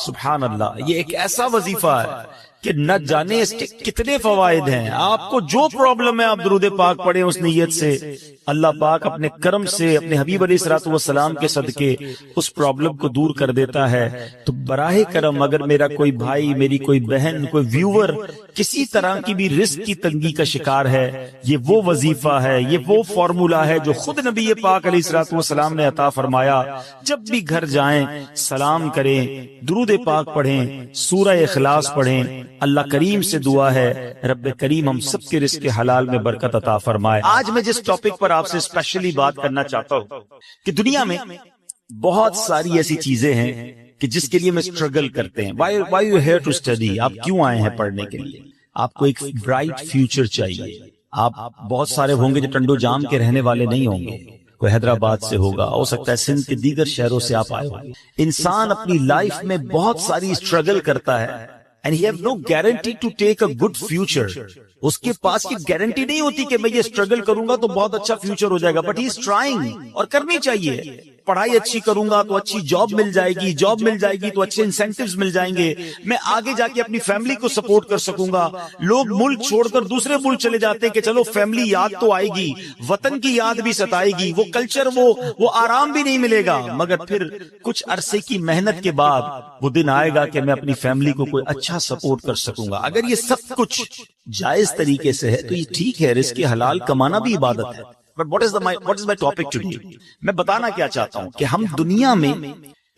سبحان اللہ، یہ ایک ایسا وظیفہ ہے کہ نہ جانے اس کے کتنے فوائد ہیں. آپ کو جو پرابلم ہے آپ درود پاک پڑھیں اس نیت سے، اللہ پاک اپنے کرم سے اپنے حبیب علیہ الصلوۃ والسلام کے صدقے اس پرابلم کو دور کر دیتا ہے. تو براہ کرم اگر میرا کوئی بھائی، میری کوئی بہن، کوئی ویور کسی طرح کی بھی رزق کی تنگی کا شکار ہے، یہ وہ وظیفہ ہے، یہ وہ فارمولا ہے جو خود نبی پاک علیہ الصلوۃ والسلام نے عطا فرمایا. جب بھی گھر جائیں سلام کریں، درود پاک پڑھیں، سورہ اخلاص پڑھیں. اللہ کریم سے دعا ہے رب کریم ہم سب کے رزق حلال میں برکت عطا فرمائے. آج میں جس ٹاپک پر آپ سے اسپیشلی بات کرنا چاہتا ہوں کہ دنیا میں بہت ساری ایسی چیزیں ہیں کہ جس کے لیے میں اسٹرگل کرتے ہیں. why you here to study؟ آپ کیوں آئے ہیں پڑھنے کے لیے؟ آپ کو ایک برائٹ فیوچر چاہیے. آپ بہت سارے ہوں گے جو ٹنڈو جام کے رہنے والے نہیں ہوں گے، کوئی حیدرآباد سے ہوگا، ہو سکتا ہے سندھ کے دیگر شہروں سے آپ آئے ہوں. انسان اپنی لائف میں بہت ساری اسٹرگل کرتا ہے and he have no guarantee to take a good future. اس کے پاس کی گارنٹی نہیں ہوتی کہ میں یہ اسٹرگل کروں گا تو بہت اچھا فیوچر ہو جائے گا، بٹ ہی از ٹرائنگ، اور کرنی چاہیے. پڑھائی اچھی کروں گا تو اچھی جاب مل جائے گی، جاب مل جائے گی تو اچھے انسینٹیوز مل جائیں گے، میں آگے جا کے اپنی فیملی کو سپورٹ کر سکوں گا. لوگ ملک چھوڑ کر دوسرے ملک چلے جاتے ہیں کہ چلو فیملی یاد تو آئے گی، وطن کی یاد بھی ستائے گی، وہ کلچر وہ آرام بھی نہیں ملے گا، مگر پھر کچھ عرصے کی محنت کے بعد وہ دن آئے گا کہ میں اپنی فیملی کو کوئی اچھا سپورٹ کر سکوں گا. اگر یہ سب کچھ جائز طریقے سے ہے تو یہ ٹھیک ہے، رزق حلال کمانا بھی عبادت ہے. But what is my topic today؟ میں بتانا کیا چاہتا ہوں کہ ہم دنیا میں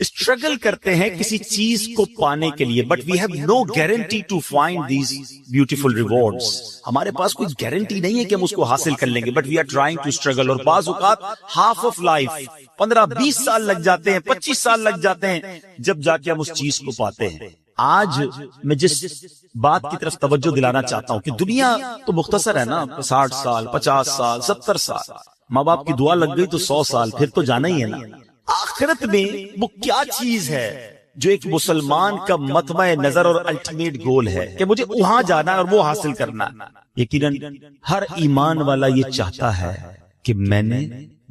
اسٹرگل کرتے ہیں کسی چیز کو پانے کے لیے، but we have no guarantee to find these beautiful rewards. ہمارے پاس کوئی گارنٹی نہیں ہے کہ ہم اس کو حاصل کر لیں گے، but we are trying to struggle. اور بعض اوقات ہاف آف لائف 15-20 سال لگ جاتے ہیں، 25 سال لگ جاتے ہیں جب جا کے ہم اس چیز کو پاتے ہیں. آج میں جس بات کی طرف توجہ دلانا چاہتا ہوں کہ دنیا تو مختصر ہے نا، 60 سال 50 سال 70 سال، ماں باپ کی دعا لگ گئی تو 100 سال، پھر تو جانا ہی ہے نا. آخرت میں وہ کیا چیز ہے جو ایک مسلمان کا مطمع نظر اور الٹیمیٹ گول ہے کہ مجھے وہاں جانا ہے اور وہ حاصل کرنا؟ یقیناً ہر ایمان والا یہ چاہتا ہے کہ میں نے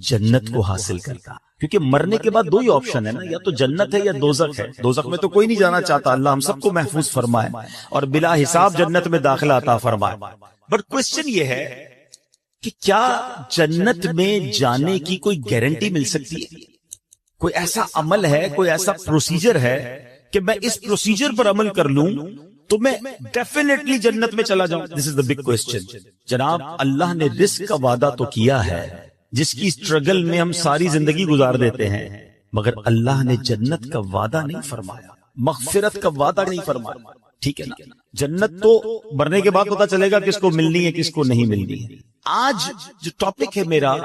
جنت کو حاصل کرنا، کیونکہ مرنے کے بعد 2 ہی آپشن ہے نا، یا تو جنت ہے یا دوزخ ہے. دوزخ میں تو کوئی نہیں جانا چاہتا، اللہ ہم سب کو محفوظ فرمائے اور بلا حساب جنت میں داخلہ عطا فرمائے. بٹ کوسچن یہ ہے کہ کیا جنت میں جانے کی کوئی گارنٹی مل سکتی ہے؟ کوئی ایسا عمل ہے، کوئی ایسا پروسیجر ہے کہ میں اس پروسیجر پر عمل کر لوں تو میں ڈیفینیٹلی جنت میں چلا جاؤں؟ دس از دا بگ کوسچن. جناب اللہ نے رزق کا وعدہ تو کیا ہے جس کی اسٹرگل میں ہم ساری زندگی گزار دیتے ہیں، مگر اللہ نے جنت کا وعدہ نہیں فرمایا، مغفرت کا وعدہ نہیں فرمایا. ٹھیک ہے نا، جنت تو مرنے کے بعد پتا چلے گا کس کو ملنی ہے کس کو نہیں ملنی ہے. آج جو ٹاپک ہے میرا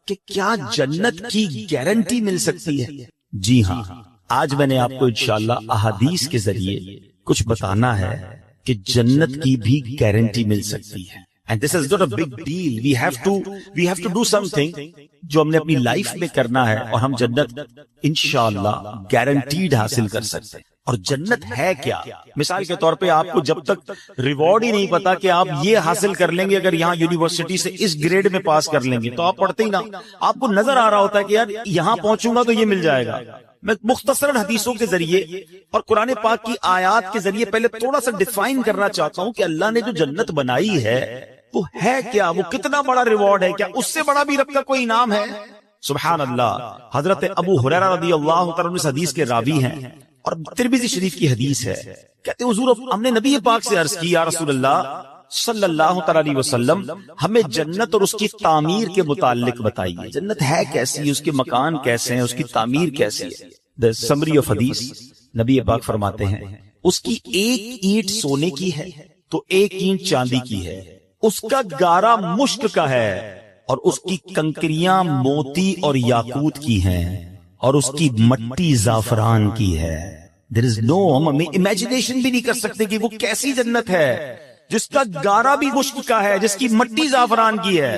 کہ کیا جنت کی گارنٹی مل سکتی ہے؟ جی ہاں، آج میں نے آپ کو انشاءاللہ احادیث کے ذریعے کچھ بتانا ہے کہ جنت کی بھی گارنٹی مل سکتی ہے. And this is not a big deal. We have to do something جو ہم نے اپنی لائف میں کرنا ہے اور ہم جنت انشاءاللہ گارنٹیڈ حاصل کر سکتے ہیں. اور جنت ہے کیا؟ مثال کے طور پہ آپ کو جب تک ریوارڈ ہی نہیں پتا کہ آپ یہ حاصل کر لیں گے اگر یہاں یونیورسٹی سے اس گریڈ میں پاس کر لیں گے تو آپ پڑھتے ہی نہ. آپ کو نظر آ رہا ہوتا ہے کہ یار یہاں پہنچوں گا تو یہ مل جائے گا. میں مختصر حدیثوں کے ذریعے اور قرآن پاک کی آیات کے ذریعے پہلے تھوڑا سا ڈیفائن کرنا چاہتا ہوں کہ اللہ نے جو جنت بنائی ہے وہ ہے کیا، وہ کتنا بڑا ریوارڈ ہے، کیا اس سے بڑا بھی رب کا کوئی انعام ہے؟ سبحان اللہ. حضرت ابو ہریرہ رضی اللہ تعالیٰ عنہ اس حدیث کے راوی ہیں اور ترمذی شریف کی حدیث ہے. کہتے ہیں حضور ہم نے نبی پاک سے عرض کی یا رسول اللہ صلی اللہ تعالیٰ علیہ وسلم ہمیں جنت اور اس کی تعمیر کے متعلق بتائیے. جنت ہے کیسی، اس کے مکان کیسے ہیں، اس کی تعمیر کیسی ہے؟ The summary of حدیث، نبی پاک فرماتے ہیں اس کی 1 اینٹ سونے کی ہے تو 1 اینٹ چاندی کی ہے، اس کا گارا مشک کا ہے اور اس کی کنکریاں موتی اور یاقوت کی ہیں اور اس کی مٹی زعفران کی ہے. There is no، ہم امیجنیشن بھی نہیں کر سکتے کہ وہ کیسی جنت ہے جس کا گارا بھی مشک کا ہے، جس کی مٹی زعفران کی ہے.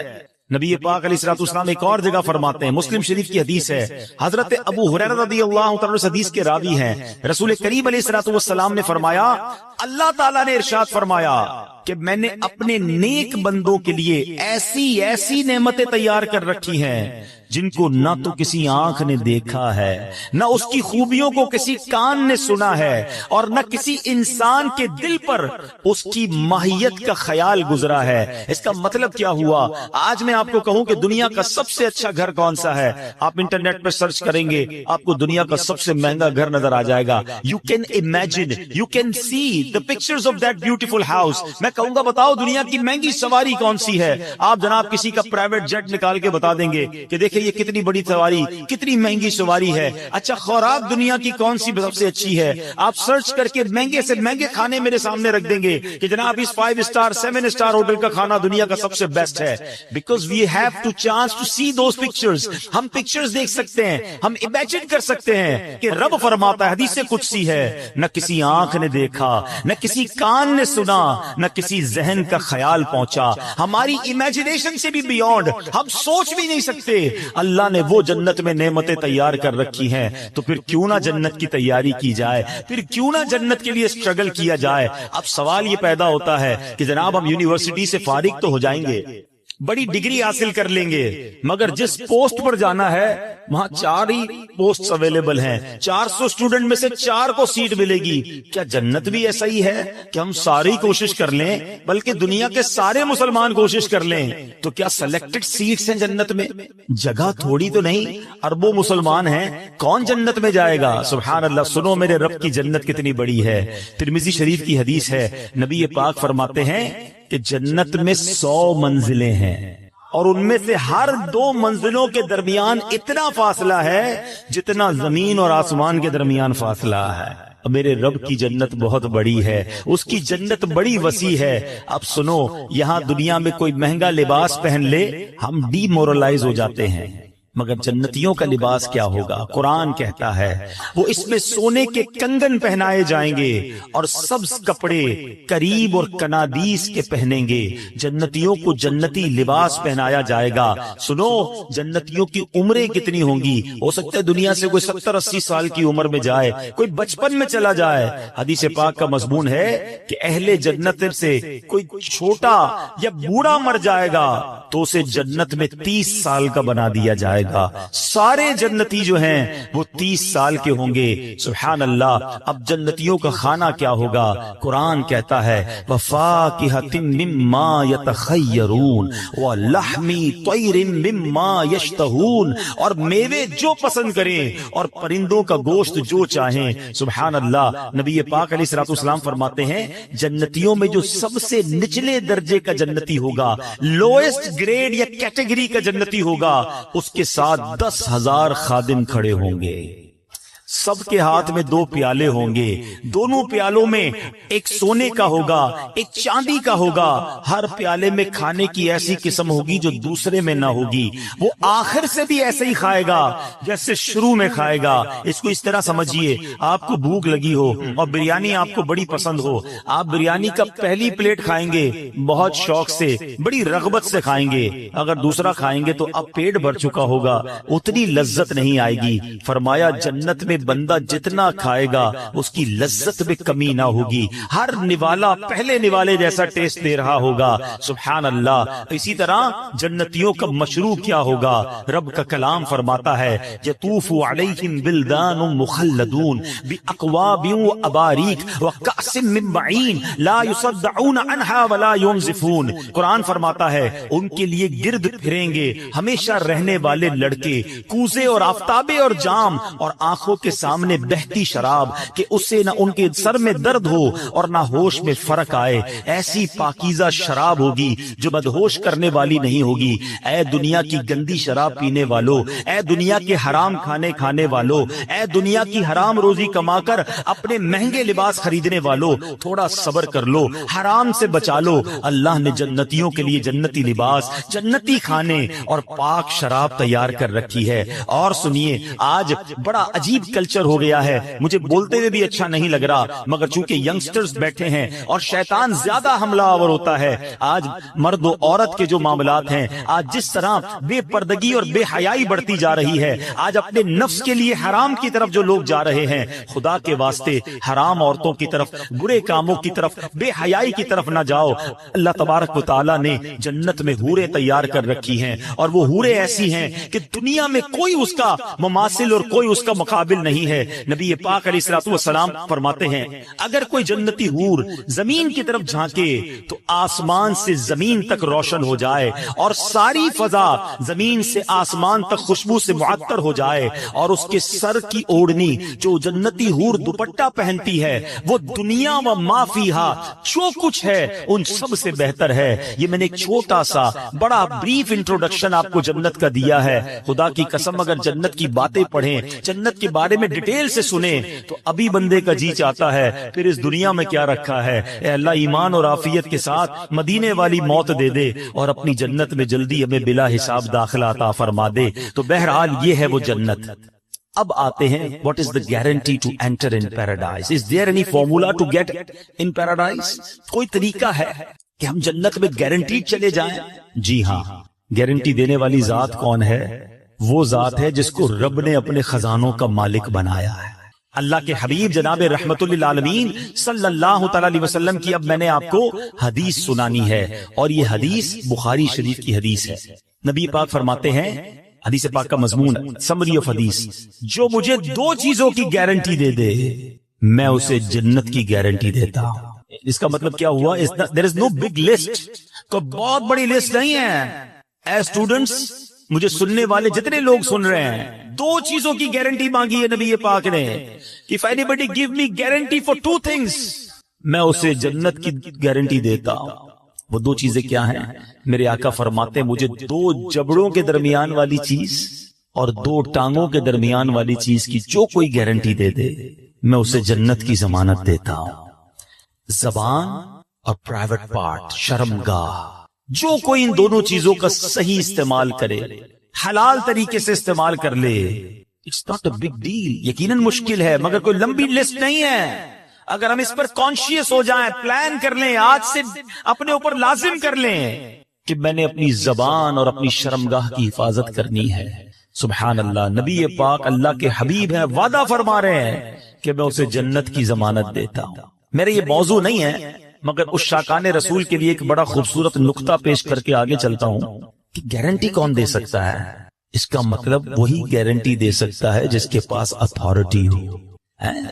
نبی پاک علیہ الصلوۃ والسلام ایک اور جگہ فرماتے ہیں، مسلم شریف کی حدیث ہے، حضرت ابو ہریرہ رضی اللہ تعالیٰ اس حدیث کے راوی ہیں، رسول کریم علیہ الصلوۃ والسلام نے فرمایا اللہ تعالیٰ نے ارشاد فرمایا کہ میں نے اپنے نیک بندوں کے لیے ایسی ایسی نعمتیں تیار کر رکھی ہیں جن کو نہ تو کسی آنکھ نے دیکھا ہے، نہ اس کی خوبیوں کو کسی کان نے سنا ہے، اور نہ کسی انسان کے دل پر اس کی ماہیت کا خیال گزرا ہے۔ اس کا مطلب کیا ہوا؟ آج میں آپ کو کہوں کہ دنیا کا سب سے اچھا گھر کون سا ہے، آپ انٹرنیٹ پہ سرچ کریں گے آپ کو دنیا کا سب سے مہنگا گھر نظر آ جائے گا۔ You can imagine, you can see the pictures of that beautiful house۔ میں کہوں گا بتاؤ دنیا کی مہنگی سواری کون سی ہے، آپ جناب کسی کا پرائیویٹ جیٹ نکال کے بتا دیں گے کہ دیکھیں یہ کتنی بڑی سواری، کتنی مہنگی سواری ہے۔ اچھا خوراک دنیا کی کون سی سب سے اچھی ہے، آپ سرچ کر کے مہنگے سے مہنگے کھانے میرے سامنے رکھ دیں گے کہ جناب اس 5 اسٹار 7 اسٹار ہوٹل کا کھانا دنیا کا سب سے بیسٹ ہے۔ Because we have to chance to see those pictures۔ ہم پکچرز دیکھ سکتے ہیں، ہم امیجن کر سکتے ہیں کہ رب فرماتا ہے، حدیث قدسی ہے، نہ کسی آنکھ نے دیکھا، نہ کسی کان نے سنا، نہ کسی ذہن کا خیال پہنچا، ہماری امیجنیشن سے بھی بیونڈ، ہم سوچ بھی نہیں سکتے۔ اللہ نے وہ جنت میں نعمتیں تیار کر رکھی ہیں، تو پھر کیوں نہ جنت کی تیاری کی جائے، پھر کیوں نہ جنت کے لیے اسٹرگل کیا جائے۔ اب سوال یہ پیدا ہوتا ہے کہ جناب ہم یونیورسٹی سے فارغ تو ہو جائیں گے، بڑی ڈگری حاصل کر لیں گے، مگر جس پوسٹ پر جانا ہے وہاں 4 ہی پوسٹ اویلیبل ہیں، 400 اسٹوڈنٹ میں سے 4 کو سیٹ ملے گی۔ کیا جنت بھی ایسا ہی ہے کہ ہم ساری کوشش کر لیں، بلکہ دنیا کے سارے مسلمان کوشش کر لیں تو کیا سلیکٹڈ سیٹس ہیں جنت میں؟ جگہ تھوڑی تو نہیں، اربوں مسلمان ہیں، کون جنت میں جائے گا؟ سبحان اللہ۔ سنو میرے رب کی جنت کتنی بڑی ہے۔ ترمذی شریف کی حدیث ہے، نبی پاک فرماتے ہیں کہ جنت میں 100 منزلیں ہیں، اور ان میں سے ہر 2 منزلوں کے درمیان اتنا فاصلہ ہے جتنا زمین اور آسمان کے درمیان فاصلہ ہے۔ میرے رب کی جنت بہت بڑی ہے، اس کی جنت بڑی وسیع ہے۔ اب سنو، یہاں دنیا میں کوئی مہنگا لباس پہن لے ہم ڈی مورلائز ہو جاتے ہیں، مگر جنتیوں کا لباس کیا ہوگا؟ قرآن کہتا ہے وہ اس میں سونے کے کنگن پہنائے جائیں گے اور سبز کپڑے قریب اور کنادیس کے پہنیں گے۔ جنتیوں کو جنتی لباس پہنایا جائے گا۔ سنو، جنتیوں کی عمریں کتنی ہوں گی؟ ہو سکتا ہے دنیا سے کوئی 70-80 سال کی عمر میں جائے، کوئی 55 میں چلا جائے۔ حدیث پاک کا مضمون ہے کہ اہل جنت سے کوئی چھوٹا یا بوڑھا مر جائے گا تو اسے جنت میں 30 سال کا بنا دیا جائے گا۔ سارے جنتی جو ہیں وہ 30 سال کے ہوں گے۔ سبحان اللہ۔ اب جنتیوں کا کھانا کیا ہوگا؟ قرآن کہتا ہے وَفَاكِهَةٍ مِّمَّا يَتَخَيَّرُونَ وَلَحْمِ طَيْرٍ مِّمَّا يَشْتَهُونَ، اور میوے جو پسند کریں اور پرندوں کا گوشت جو چاہیں۔ سبحان اللہ۔ نبی پاک علیہ الصلوۃ والسلام فرماتے ہیں جنتیوں میں جو سب سے نچلے درجے کا جنتی ہوگا، لوئسٹ گریڈ یا کیٹیگری کا جنتی ہوگا، اس کے ساتھ 10,000 خادم کھڑے ہوں گے۔ سب کے ہاتھ میں 2 پیالے ہوں گے، دونوں پیالوں میں ایک سونے کا ہوگا، ایک چاندی کا ہوگا۔ ہر پیالے میں کھانے کی ایسی قسم ہوگی جو دوسرے میں نہ ہوگی۔ وہ آخر سے بھی ایسے ہی کھائے گا جیسے شروع میں کھائے گا۔ اس کو اس طرح سمجھیے، آپ کو بھوک لگی ہو اور بریانی آپ کو بڑی پسند ہو، آپ بریانی کا پہلی پلیٹ کھائیں گے بہت شوق سے، بڑی رغبت سے کھائیں گے۔ اگر دوسرا کھائیں گے تو اب پیٹ بھر چکا ہوگا، اتنی لذت نہیں آئے گی۔ فرمایا جنت میں بندہ جتنا کھائے گا اس کی لذت میں کمی نہ ہوگی، ہر نوالا پہلے نوالے جیسا ٹیسٹ دے رہا ہوگا۔ سبحان اللہ۔ اسی طرح جنتیوں کا مشروب کیا ہوگا؟ رب کا کلام فرماتا ہے یطوف علیہم بلدان مخلدون باکواب واباریک وکأس من معین لا یصدعون عنہا ولا ينزفون۔ قرآن فرماتا ہے ان کے لیے گرد پھریں گے ہمیشہ رہنے والے لڑکے، کوزے اور آفتابے اور جام، اور آنکھوں کے سامنے بہتی شراب کہ اس سے نہ ان کے سر میں درد ہو اور نہ ہوش میں فرق آئے۔ ایسی پاکیزہ شراب ہوگی جو مدہوش کرنے والی نہیں ہوگی۔ اے دنیا کی گندی شراب پینے والو، اے دنیا کے حرام کھانے والو، اے دنیا کی حرام روزی کما کر اپنے مہنگے لباس خریدنے والو، تھوڑا صبر کر لو، حرام سے بچا لو۔ اللہ نے جنتیوں کے لیے جنتی لباس، جنتی کھانے اور پاک شراب تیار کر رکھی ہے۔ اور سنیے، آج بڑا عجیب کلچر ہو گیا ہے، مجھے بولتے ہوئے بھی اچھا نہیں لگ رہا، مگر چونکہ ینگسٹرز بیٹھے ہیں اور شیطان زیادہ حملہ آور ہوتا ہے، آج مرد و عورت کے جو معاملات ہیں، آج جس طرح بے پردگی اور بے حیائی بڑھتی جا رہی ہے، آج اپنے نفس کے لیے حرام کی طرف جو لوگ جا رہے ہیں، خدا کے واسطے حرام عورتوں کی طرف، برے کاموں کی طرف، بے حیائی کی طرف نہ جاؤ۔ اللہ تبارک و تعالیٰ نے جنت میں حوریں تیار کر رکھی ہیں، اور وہ حوریں ایسی ہیں کہ دنیا میں کوئی اس کا مماثل اور کوئی اس کا مقابل نہیں ہے۔ نبی پاک علیہ الصلوۃ والسلام فرماتے ہیں اگر کوئی جنتی حور زمین کی طرف جھانکے تو آسمان سے زمین تک روشن ہو جائے، اور ساری فضا زمین سے آسمان تک خوشبو سے معطر ہو جائے، اور اس کے سر کی اوڑھنی جو جنتی حور دوپٹہ پہنتی ہے وہ دنیا و ما فیہا جو کچھ ہے ان سب سے بہتر ہے۔ یہ میں نے ایک چھوٹا سا بڑا بریف انٹروڈکشن آپ کو جنت کا دیا ہے۔ خدا کی قسم اگر جنت کی باتیں پڑھیں، جنت کے بارے میں ڈیٹیل سے سنیں تو ابھی بندے کا جی چاہتا ہے پھر اس دنیا میں کیا رکھا ہے۔ اے اللہ ایمان اور عافیت کے ساتھ مدینے والی موت دے دے اور اپنی جنت میں جلدی ہمیں بلا حساب داخلہ عطا فرما دے۔ تو بہرحال یہ ہے وہ جنت۔ اب آتے ہیں what is the guarantee to enter in paradise? Is there any formula to get in paradise? کوئی طریقہ ہے کہ ہم جنت میں گارنٹیڈ چلے جائیں؟ جی ہاں، گارنٹی دینے والی ذات کون ہے؟ وہ ذات ہے جس کو رب نے اپنے خزانوں کا مالک بنایا ہے۔ اللہ کے حبیب جناب رحمت للعالمین صلی اللہ تعالی علیہ وسلم کی اب میں نے آپ کو حدیث سنانی ہے، اور یہ حدیث بخاری شریف کی حدیث ہے۔ نبی پاک فرماتے ہیں، حدیث پاک کا مضمون سمری آف حدیث، جو مجھے دو چیزوں کی گارنٹی دے دے میں اسے جنت کی گارنٹی دیتا ہوں۔ اس کا مطلب کیا ہوا؟ there is no big list، کوئی بہت بڑی لسٹ نہیں ہے۔ اے اسٹوڈنٹس، مجھے سننے والے جتنے لوگ سن رہے ہیں، دو چیزوں کی گارنٹی مانگی ہے نبی پاک نے کہ if anybody give me guarantee for two things، میں اسے جنت کی گارنٹی دیتا ہوں۔ وہ دو چیزیں کیا ہیں؟ میرے آقا فرماتے ہیں مجھے دو جبڑوں کے درمیان والی چیز اور دو ٹانگوں کے درمیان والی چیز کی جو کوئی گارنٹی دے دے میں اسے جنت کی ضمانت دیتا ہوں۔ زبان اور پرائیویٹ پارٹ، شرمگاہ، جو کوئی ان دونوں چیزوں کا صحیح استعمال کرے، حلال طریقے سے استعمال کر لے، it's not a big deal. یقیناً مشکل ہے مگر کوئی لمبی لسٹ نہیں ہے۔ اگر ہم اس پر کانشیس ہو جائیں، پلان کر لیں، آج سے اپنے اوپر لازم کر لیں کہ میں نے اپنی زبان اور اپنی شرمگاہ کی حفاظت کرنی ہے۔ سبحان اللہ، نبی پاک اللہ کے حبیب ہیں، وعدہ فرما رہے ہیں کہ میں اسے جنت کی ضمانت دیتا ہوں۔ میرا یہ موضوع نہیں ہے مگر اس شاکان رسول کے لیے ایک بڑا خوبصورت نقطہ پیش کر کے آگے چلتا ہوں کہ گارنٹی کون دے سکتا ہے؟ اس کا مطلب وہی گارنٹی دے سکتا ہے جس کے پاس اتھارٹی ہو۔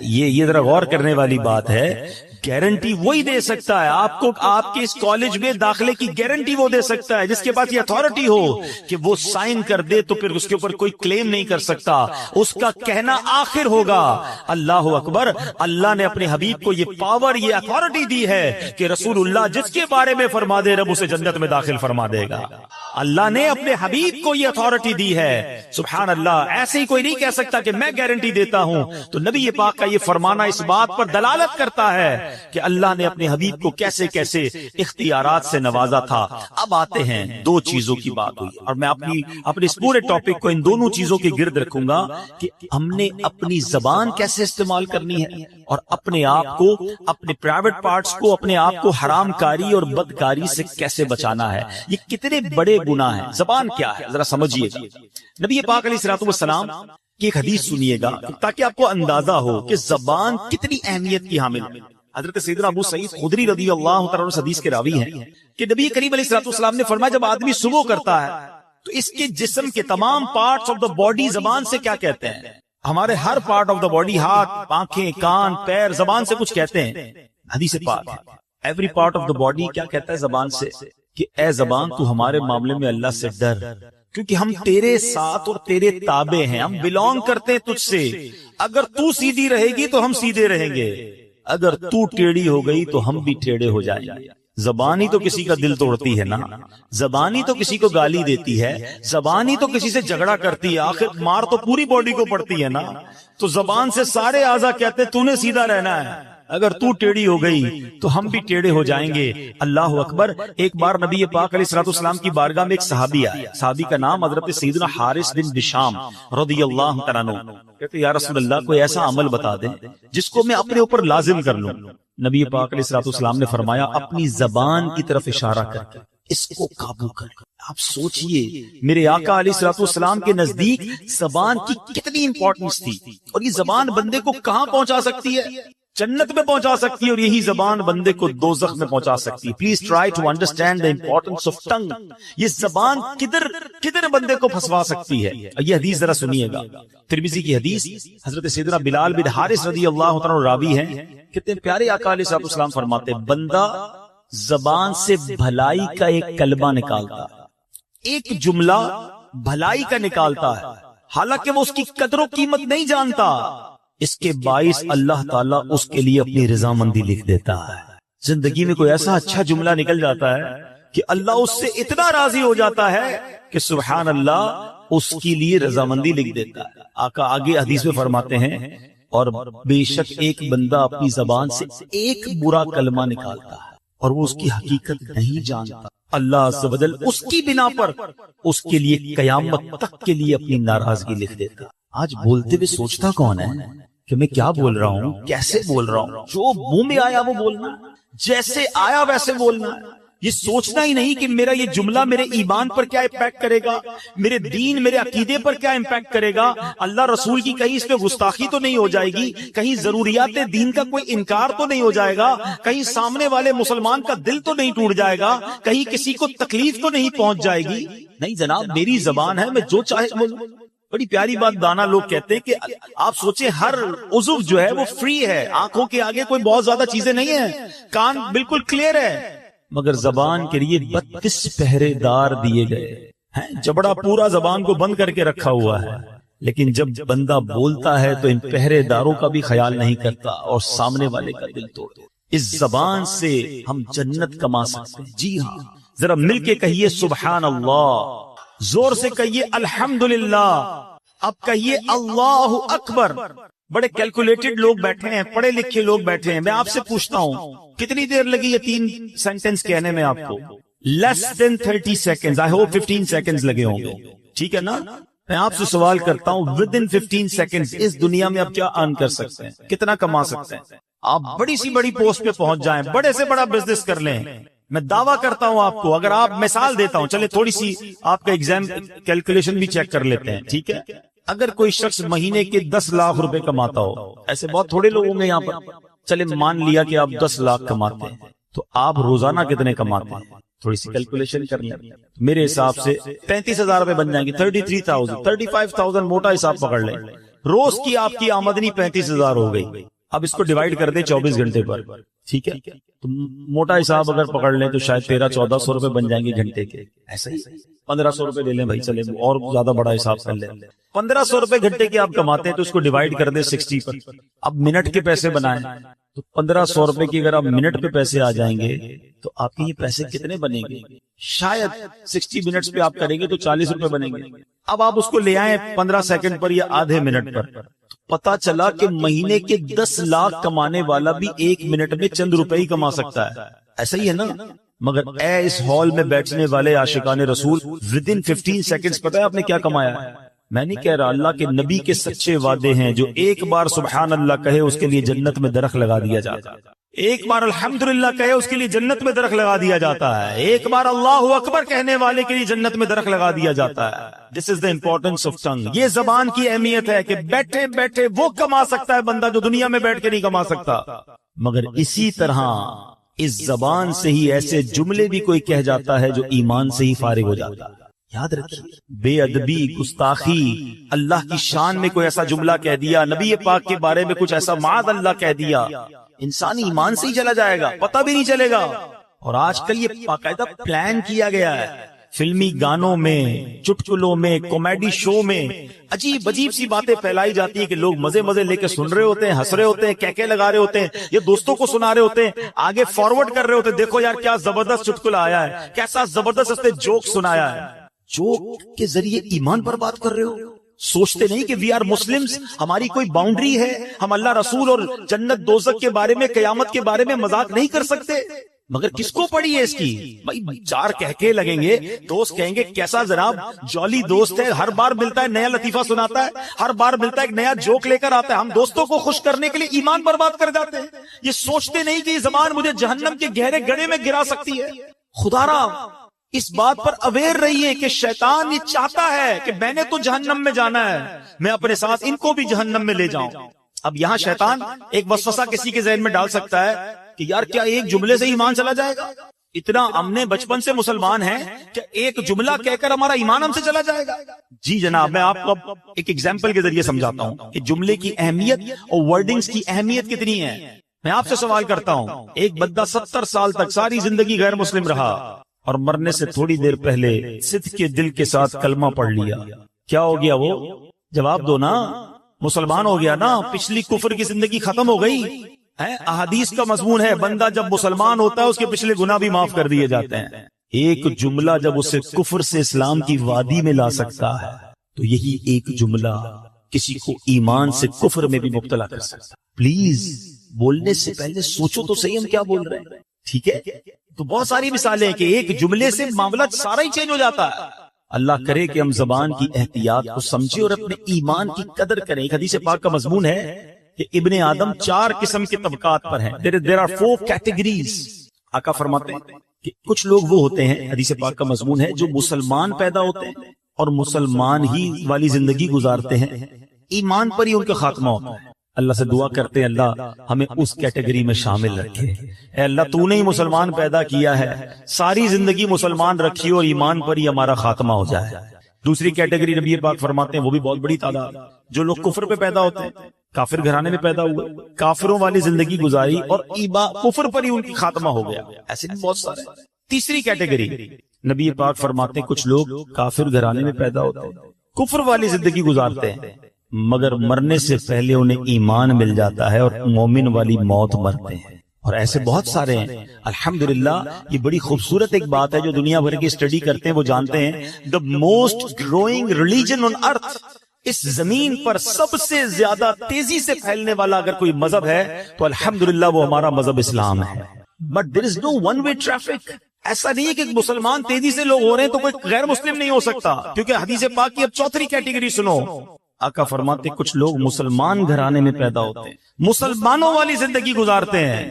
یہ ذرا غور کرنے والی بات ہے۔ گارنٹی وہی دے سکتا ہے آپ کو، آپ کے اس کالج میں داخلے کی گارنٹی وہ دے سکتا ہے جس کے پاس یہ اتھارٹی ہو کہ وہ سائن کر دے تو پھر اس کے اوپر کوئی کلیم نہیں کر سکتا، اس کا کہنا آخر ہوگا۔ اللہ اکبر، اللہ نے اپنے حبیب کو یہ پاور، یہ اتھارٹی دی ہے کہ رسول اللہ جس کے بارے میں فرما دے رب اسے جنت میں داخل فرما دے گا۔ اللہ نے اپنے حبیب کو یہ اتھارٹی دی ہے۔ سبحان اللہ، ایسے ہی کوئی نہیں کہہ سکتا کہ میں گارنٹی دیتا ہوں۔ تو نبی پاک کا یہ فرمانا اس بات پر دلالت کرتا ہے کہ اللہ نے اپنے حبیب کو کیسے کیسے اختیارات سے نوازا تھا۔ اب آتے ہیں، دو چیزوں کی بات ہوئی اور میں اپنے اس پورے ٹاپک کو ان دونوں چیزوں کے گرد رکھوں گا کہ ہم نے اپنی زبان کیسے استعمال کرنی ہے اور اپنے آپ کو، اپنے پرائیویٹ پارٹس کو، اپنے آپ کو حرام کاری اور بدکاری سے کیسے بچانا ہے۔ یہ کتنے بڑے گناہ ہیں۔ زبان کیا ہے ذرا سمجھیے گا۔ نبی پاک علیہ الصلوۃ والسلام کی ایک حدیث سنیے گا تاکہ آپ کو اندازہ ہو کہ زبان کتنی اہمیت کی حامل ہے۔ حضرت سیدنا ابو سعید خدری رضی اللہ تعالیٰ عنہ حدیث کے راوی ہیں کہ نبی کریم علیہ الصلوۃ والسلام نے فرمایا جب آدمی صبح کرتا ہے تو اس کے جسم کے تمام پارٹس آف دا باڈی زبان سے کیا کہتے ہیں؟ ہمارے ہر پارٹ آف دا باڈی، ہاتھ، آنکھیں، کان، پیر، زبان سے کچھ کہتے ہیں۔ حدیث پاک every part of the body کیا کہتا ہے زبان سے کہ اے زبان تو ہمارے معاملے میں اللہ سے ڈر، کیونکہ ہم تیرے ساتھ اور تیرے تابع ہیں، ہم بلونگ کرتے ہیں تجھ سے۔ اگر تو سیدھی رہے گی تو ہم سیدھے رہیں گے، اگر تو ٹیڑھی ہو گئی تو ہم بھی ٹیڑھے ہو جائیں گے۔ زبان ہی تو کسی کا دل توڑتی ہے نا، زبان ہی تو کسی کو گالی دیتی ہے، زبان ہی تو کسی سے جھگڑا کرتی ہے، آخر مار تو پوری باڈی کو پڑتی ہے نا۔ تو زبان سے سارے اعضاء کہتے تو نے سیدھا رہنا ہے، اگر تو ٹیڑھی ہو گئی تو ہم بھی ٹیڑھے ہو جائیں گے. اللہ اکبر. ایک بار نبی پاک علیہ الصلوۃ والسلام کی بارگاہ میں ایک صحابی آیا. صحابی کا نام حضرت سیدنا حارث بن بشام رضی اللہ تعالیٰ عنہ. کہتے یا رسول اللہ کوئی ایسا عمل بتا دیں جس کو میں اپنے اوپر لازم کر لوں. نبی پاک علیہ الصلوۃ والسلام نے فرمایا اپنی زبان کی طرف اشارہ کر کے اس کو قابو کر. آپ سوچئے میرے آقا علیہ الصلوۃ والسلام کے نزدیک زبان کی کتنی امپورٹنس تھی, اور یہ زبان بندے کو کہاں پہنچا سکتی ہے؟ جنت میں پہنچا سکتی ہے, اور یہی زبان بندے کو دوزخ میں پہنچا سکتی ہے. Please try to understand the importance of tongue. یہ زبان کدھر بندے کو پھنسوا سکتی ہے. یہ حدیث ذرا سنیے گا, ترمذی کی حدیث. حضرت سیدنا بلال بن حارث رضی اللہ عنہ راوی ہیں. کتنے پیارے آقا علیہ الصلوۃ والسلام فرماتے بندہ زبان سے بھلائی کا ایک کلمہ نکالتا ہے, ایک جملہ بھلائی کا نکالتا ہے, حالانکہ وہ اس کی قدر و قیمت نہیں جانتا, اس کے باعث اللہ تعالیٰ اس کے لیے اپنی رضامندی لکھ دیتا ہے. زندگی میں کوئی ایسا اچھا جملہ نکل جاتا ہے کہ اللہ اس سے اتنا راضی ہو جاتا ہے کہ سبحان اللہ اس کے لیے رضامندی لکھ دیتا ہے. آقا آگے حدیث میں فرماتے ہیں اور بے شک ایک بندہ اپنی زبان سے ایک برا کلمہ نکالتا ہے اور وہ اس کی حقیقت نہیں جانتا, اللہ عز و جل اس کی بنا پر اس کے لیے قیامت تک کے لیے اپنی ناراضگی لکھ دیتا. آج بولتے ہوئے سوچتا کون ہے کہ میں کیا بول رہا ہوں, کیسے بول رہا ہوں؟ جو منہ میں آیا وہ بولنا, جیسے آیا ویسے بولنا. یہ سوچنا ہی نہیں کہ میرا یہ جملہ میرے ایمان پر کیا امپیکٹ کرے گا, میرے دین میرے عقیدے پر کیا امپیکٹ کرے گا, اللہ رسول کی کہیں اس پہ گستاخی تو نہیں ہو جائے گی, کہیں ضروریات دین کا کوئی انکار تو نہیں ہو جائے گا, کہیں سامنے والے مسلمان کا دل تو نہیں ٹوٹ جائے گا, کہیں کسی کو تکلیف تو نہیں پہنچ جائے گی. نہیں جناب, میری زبان ہے, میں جو چاہے بولوں. بڑی پیاری بات دانا لوگ کہتے ہیں کہ آپ سوچیں ہر عضو جو ہے وہ فری ہے, آنکھوں کے آگے کوئی بہت زیادہ چیزیں نہیں ہیں, کان بالکل کلیئر ہے, مگر زبان کے لیے 32 پہرے دار دیے گئے ہیں. جبڑا پورا زبان کو بند کر کے رکھا ہوا ہے, لیکن جب بندہ بولتا ہے تو ان پہرے داروں کا بھی خیال نہیں کرتا اور سامنے والے کا دل توڑ دیتا. اس زبان سے ہم جنت کما سکتے ہیں. جی ہاں, ذرا مل کے کہیے سبحان اللہ, زور سے کہیے الحمدللہ, اب کہیے اللہ اکبر. بڑے کیلکولیٹڈ لوگ بیٹھے ہیں, پڑھے لکھے لوگ بیٹھے ہیں. میں آپ سے پوچھتا ہوں کتنی دیر لگی یہ 3 سینٹنس کہنے میں آپ کو؟ لیس دین 30 سیکنڈز. آئی ہوپ 15 سیکنڈز لگے ہوں گے, ٹھیک ہے نا؟ میں آپ سے سوال کرتا ہوں ود ان 15 سیکنڈز اس دنیا میں آپ کیا ارن کر سکتے ہیں, کتنا کما سکتے ہیں؟ آپ بڑی سی بڑی پوسٹ پہ پہنچ جائیں, بڑے سے بڑا بزنس کر لیں. میں دعویٰ کرتا ہوں آپ کو, اگر آپ مثال دیتا ہوں, چلے تھوڑی سی آپ کا ایگزام کیلکولیشن بھی چیک کر لیتے ہیں, ٹھیک ہے؟ اگر کوئی شخص مہینے کے 10 لاکھ روپے کماتا ہو, ایسے بہت تھوڑے لوگ ہوں گے یہاں پر, چلے مان لیا کہ آپ 10 لاکھ کماتے ہیں, تو آپ روزانہ کتنے کماتے ہیں؟ تھوڑی سی کیلکولیشن کر لیں. میرے حساب سے 35,000 روپے بن جائیں گے, 33,000 35,000 موٹا حساب پکڑ لیں. روز کی آپ کی آمدنی 35,000 ہو گئی. اب اس کو ڈیوائڈ کر دیں 24 گھنٹے پر, ٹھیک ہے؟ تو موٹا حساب اگر پکڑ لیں تو شاید 1300-1400 روپے بن جائیں گے گھنٹے کے. ایسا ہی 1500 روپے لے لیں بھائی, چلے اور زیادہ بڑا حساب کر لیں. 1500 روپے گھنٹے کے آپ کماتے ہیں تو اس کو ڈیوائڈ کر دیں 60 پر. اب منٹ کے پیسے بنائیں تو 1500 روپے کی اگر آپ منٹ پہ پیسے آ جائیں گے تو آپ کے یہ پیسے کتنے بنیں گے؟ شاید 60 منٹس پہ آپ کریں گے تو 40 روپے بنیں گے. اب آپ اس کو لے آئیں 15 سیکنڈ پر یا آدھے منٹ پر, پتا چلا کہ مہینے کے 10 لاکھ کمانے والا بھی 1 منٹ میں چند روپے ہی کما سکتا ہے. ایسا ہی ہے نا؟ مگر اے اس ہال میں بیٹھنے والے عاشقان رسول, ودن 15 سیکنڈز پتا ہے آپ نے کیا کمایا ہے؟ میں نہیں کہہ رہا, اللہ کے نبی کے سچے وعدے ہیں, جو ایک بار سبحان اللہ کہے اس کے لیے جنت میں درخت لگا دیا جاتا ہے, ایک بار الحمدللہ کہے اس کے لیے جنت میں درخت لگا دیا جاتا ہے, ایک بار اللہ اکبر کہنے والے کے لیے جنت میں درخت لگا دیا جاتا ہے. دس از دا امپورٹنس آف ٹنگ. یہ زبان کی اہمیت ہے کہ بیٹھے بیٹھے وہ کما سکتا ہے بندہ جو دنیا میں بیٹھ کے نہیں کما سکتا. مگر اسی طرح اس زبان سے ہی ایسے جملے بھی کوئی کہہ جاتا ہے جو ایمان سے ہی فارغ ہو جاتا ہے. یاد رکھیے, بے ادبی, گستاخی, اللہ کی شان میں کوئی ایسا جملہ کہہ دیا, نبی پاک کے بارے میں کچھ ایسا معاذ اللہ کہہ دیا, انسان ایمان سے ہی چلا جائے گا, پتہ بھی نہیں چلے گا. اور آج کل یہ باقاعدہ پلان کیا گیا ہے, فلمی گانوں میں, چٹکلوں میں, کامیڈی شو میں عجیب عجیب سی باتیں پھیلائی جاتی ہیں کہ لوگ مزے مزے لے کے سن رہے ہوتے ہیں, ہنس رہے ہوتے ہیں, کہکے لگا رہے ہوتے ہیں, یہ دوستوں کو سنا رہے ہوتے ہیں, آگے فارورڈ کر رہے ہوتے ہیں, دیکھو یار کیا زبردست چٹکلا آیا ہے, کیسا زبردست اس نے جوک سنایا ہے. جوک کے ذریعے ایمان پر بات کر رہے ہو, سوچتے نہیں کہ وی آر مسلمز، ہماری کوئی باؤنڈری ہے، ہم اللہ رسول اور جنت دوزخ کے بارے میں، قیامت کے بارے میں مذاق نہیں کر سکتے؟ مگر کس کو پڑی ہے اس کی؟ بھائی چار کہکے لگیں گے، دوست کہیں گے کیسا جناب جولی دوست ہے، ہر بار ملتا ہے نیا لطیفہ سناتا ہے، ہر بار ملتا ہے ایک نیا جوک لے کر آتا ہے، ہم دوستوں کو خوش کرنے کے لیے ایمان برباد کر جاتے ہیں۔ یہ سوچتے نہیں کہ یہ زبان مجھے جہنم کے گہرے گڑھے میں گرا سکتی ہے۔ خدا را اس بات پر اویئر رہیے کہ شیطان یہ چاہتا ہے کہ میں نے تو جہنم میں جانا ہے، میں اپنے ساتھ ان کو بھی جہنم میں لے جاؤں۔ اب یہاں شیطان ایک وسوسہ کسی کے ذہن میں ڈال سکتا ہے کہ یار کیا ایک جملے سے ایمان چلا جائے گا؟ اتنا ہم نے بچپن سے مسلمان ہیں کہ ایک جملہ کہہ کر ہمارا ایمان ہم سے چلا جائے گا؟ جی جناب، میں آپ کو ایک ایگزامپل کے ذریعے سمجھاتا ہوں کہ جملے کی اہمیت اور ورڈنگز کی اہمیت کتنی ہے۔ میں آپ سے سوال کرتا ہوں، ایک بندہ 70 سال تک ساری زندگی غیر مسلم رہا اور مرنے سے تھوڑی دیر پہلے صدق کے دل کے ساتھ کلمہ پڑھ لیا، کیا ہو گیا وہ؟ جواب دو نا، مسلمان ہو گیا نا، پچھلی کفر کی زندگی ختم ہو گئی۔ احادیث کا مضمون ہے بندہ جب مسلمان ہوتا ہے اس کے پچھلے گناہ بھی معاف کر دیے جاتے ہیں۔ ایک جملہ جب اسے کفر سے اسلام کی وادی میں لا سکتا ہے تو یہی ایک جملہ کسی کو ایمان سے کفر میں بھی مبتلا کر سکتا ہے۔ پلیز بولنے سے پہلے سوچو تو صحیح ہم کیا بول رہے ہیں، ٹھیک ہے؟ تو بہت ساری مثالیں ہیں کہ ایک جملے سے معاملہ سارا ہی چینج ہو جاتا ہے۔ اللہ کرے کہ ہم زبان کی احتیاط کو سمجھیں اور اپنے ایمان کی قدر کریں۔ ایک حدیث پاک کا مضمون ہے کہ ابن آدم 4 قسم کے طبقات پر ہیں۔ There are 4 categories۔ آقا فرماتے ہیں کہ کچھ لوگ وہ ہوتے ہیں، حدیث پاک کا مضمون ہے، جو مسلمان پیدا ہوتے ہیں اور مسلمان ہی والی زندگی گزارتے ہیں، ایمان پر ہی ان کا خاتمہ ہوتا ہے۔ اللہ سے دعا کرتے ہیں اللہ ہمیں اس کیٹیگری میں شامل رکھے۔ اے اللہ تو نے ہی مسلمان پیدا کیا ہے، ساری زندگی مسلمان رکھی اور ایمان پر ہی ہمارا خاتمہ ہو جائے۔ دوسری کیٹیگری نبی پاک فرماتے ہیں وہ بھی بہت بڑی تعداد، جو لوگ کفر پہ پیدا ہوتے ہیں، کافر گھرانے میں پیدا ہوئے، کافروں والی زندگی گزاری اور کفر پر ہی ان کی خاتمہ ہو گیا، ایسے بھی بہت سارے۔ تیسری کیٹیگری نبی پاک فرماتے ہیں کچھ لوگ کافر گھرانے میں پیدا ہوتے ہیں، کفر والی زندگی گزارتے ہیں، مگر مرنے سے پہلے انہیں ایمان مل جاتا ہے اور مومن والی موت مرتے ہیں، اور ایسے بہت سارے ہیں۔ الحمدللہ یہ بڑی خوبصورت ایک بات ہے جو دنیا بھر کی اسٹڈی کرتے ہیں وہ جانتے ہیں the most growing religion on earth، اس زمین پر سب سے زیادہ تیزی سے پھیلنے والا اگر کوئی مذہب ہے تو الحمدللہ وہ ہمارا مذہب اسلام ہے۔ but there is no one way traffic، ایسا نہیں ہے کہ مسلمان تیزی سے لوگ ہو رہے ہیں تو کوئی غیر مسلم نہیں ہو سکتا، کیونکہ حدیث پاک کی اب چوتھی کیٹیگری سنو۔ آقا فرماتے کچھ لوگ مسلمان گھرانے میں پیدا ہوتے ہیں، مسلمانوں والی زندگی گزارتے ہیں،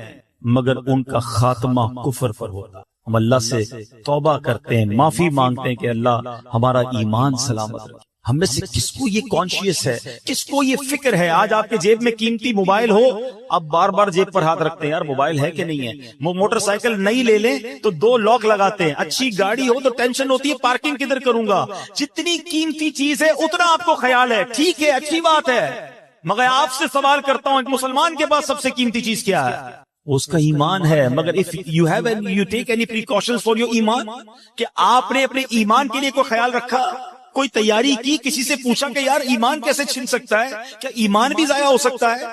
مگر ان کا خاتمہ کفر پر ہوتا۔ ہم اللہ سے توبہ کرتے ہیں، معافی مانگتے ہیں کہ اللہ ہمارا ایمان سلامت رکھے۔ ہم میں سے کس کو یہ کانشیس ہے، کس کو یہ فکر ہے؟ آج آپ کے جیب میں قیمتی موبائل ہو، اب بار بار جیب پر ہاتھ رکھتے ہیں یار موبائل ہے کہ نہیں ہے۔ موٹر سائیکل نئی لے لیں تو 2 لاک لگاتے ہیں، اچھی گاڑی ہو تو ٹینشن ہوتی ہے پارکنگ کدھر کروں گا۔ جتنی قیمتی چیز ہے اتنا آپ کو خیال ہے، ٹھیک ہے اچھی بات ہے، مگر آپ سے سوال کرتا ہوں ایک مسلمان کے پاس سب سے قیمتی چیز کیا ہے؟ اس کا ایمان ہے۔ مگر if you take any precautions for your ایمان، کہ آپ نے اپنے ایمان کے لیے کوئی خیال رکھا، کوئی تیاری کی، کسی سے پوچھا کہ یار ایمان کیسے چھن سکتا ہے، کیا ایمان بھی ضائع ہو سکتا ہے؟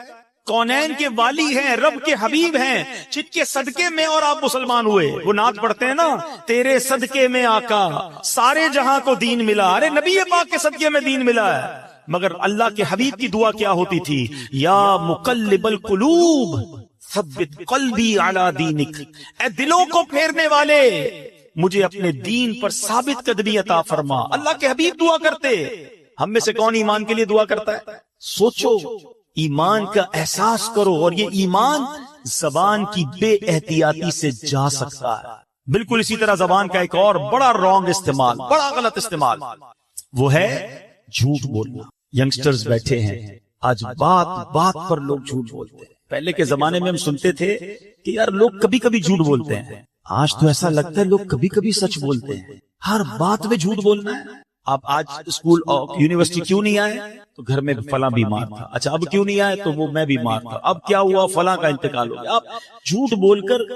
کونین کے والی ہیں، رب کے حبیب ہیں، جن کے صدقے میں اور آپ مسلمان ہوئے۔ وہ نعت پڑھتے ہیں نا، تیرے صدقے میں آقا سارے جہاں کو دین ملا۔ ارے نبی پاک کے صدقے میں دین ملا ہے، مگر اللہ کے حبیب کی دعا کیا ہوتی تھی؟ یا مقلب القلوب ثبت قلبی علی دینک، اے دلوں کو پھیرنے والے مجھے اپنے دین پر ثابت قدمی عطا فرما۔ اللہ کے حبیب دعا کرتے، ہم میں سے کون ایمان کے لیے دعا کرتا ہے؟ سوچو، ایمان کا احساس کرو، اور یہ ایمان زبان کی بے احتیاطی سے جا سکتا ہے۔ بالکل اسی طرح زبان کا ایک اور بڑا رانگ استعمال، بڑا غلط استعمال، وہ ہے جھوٹ بولنا۔ ینگسٹرز بیٹھے ہیں، آج بات بات پر لوگ جھوٹ بولتے ہیں۔ پہلے کے زمانے میں ہم سنتے تھے کہ یار لوگ کبھی کبھی جھوٹ بولتے ہیں، آج تو ایسا لگتا ہے لوگ کبھی کبھی سچ بولتے ہیں۔ ہر بات میں جھوٹ بولنا ہے۔ آپ آج اسکول اور یونیورسٹی کیوں نہیں آئے؟ تو گھر میں فلاں بیمار تھا۔ اچھا اب کیوں نہیں آئے؟ تو وہ میں بیمار تھا۔ اب کیا ہوا؟ فلاں کا انتقال ہو گیا۔ آپ جھوٹ بول کر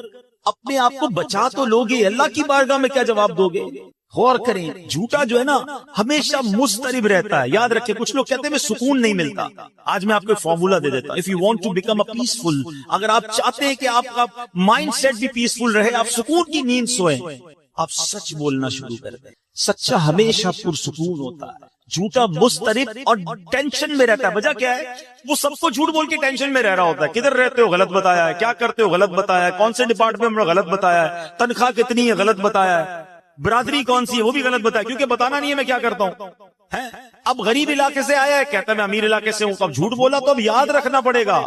اپنے آپ کو بچا تو لوگے، اللہ کی بارگاہ میں کیا جواب دو گے؟ غور کریں، جھوٹا جو ہے نا ہمیشہ مضطرب رہتا ہے۔ یاد رکھیں، کچھ لوگ کہتے ہیں میں سکون نہیں ملتا۔ آج میں آپ کو ایک فارمولا دے دیتا ہوں۔ If you want to become a peaceful, اگر آپ چاہتے ہیں کہ آپ کا مائنڈ سیٹ بھی پیسفل رہے، آپ سکون کی نیند سوئیں، آپ سچ بولنا شروع کر دیں۔ سچا ہمیشہ پرسکون ہوتا ہے، جھوٹا مسترب اور ٹینشن میں رہتا ہے. وجہ کیا ہے؟ وہ سب کو جھوٹ بول کے ٹینشن میں رہ رہا ہوتا ہے. کدھر رہتے ہو؟ غلط بتایا ہے. کیا کرتے ہو؟ غلط بتایا ہے. کون سے ڈپارٹمنٹ میں؟ غلط بتایا ہے. تنخواہ کتنی ہے؟ غلط بتایا ہے. برادری کون سی ہے؟ وہ بھی غلط بتایا, کیونکہ بتانا نہیں ہے میں کیا کرتا ہوں. اب غریب علاقے سے آیا ہے, کہتا ہے میں امیر علاقے سے ہوں. اب جھوٹ بولا تو اب یاد رکھنا پڑے گا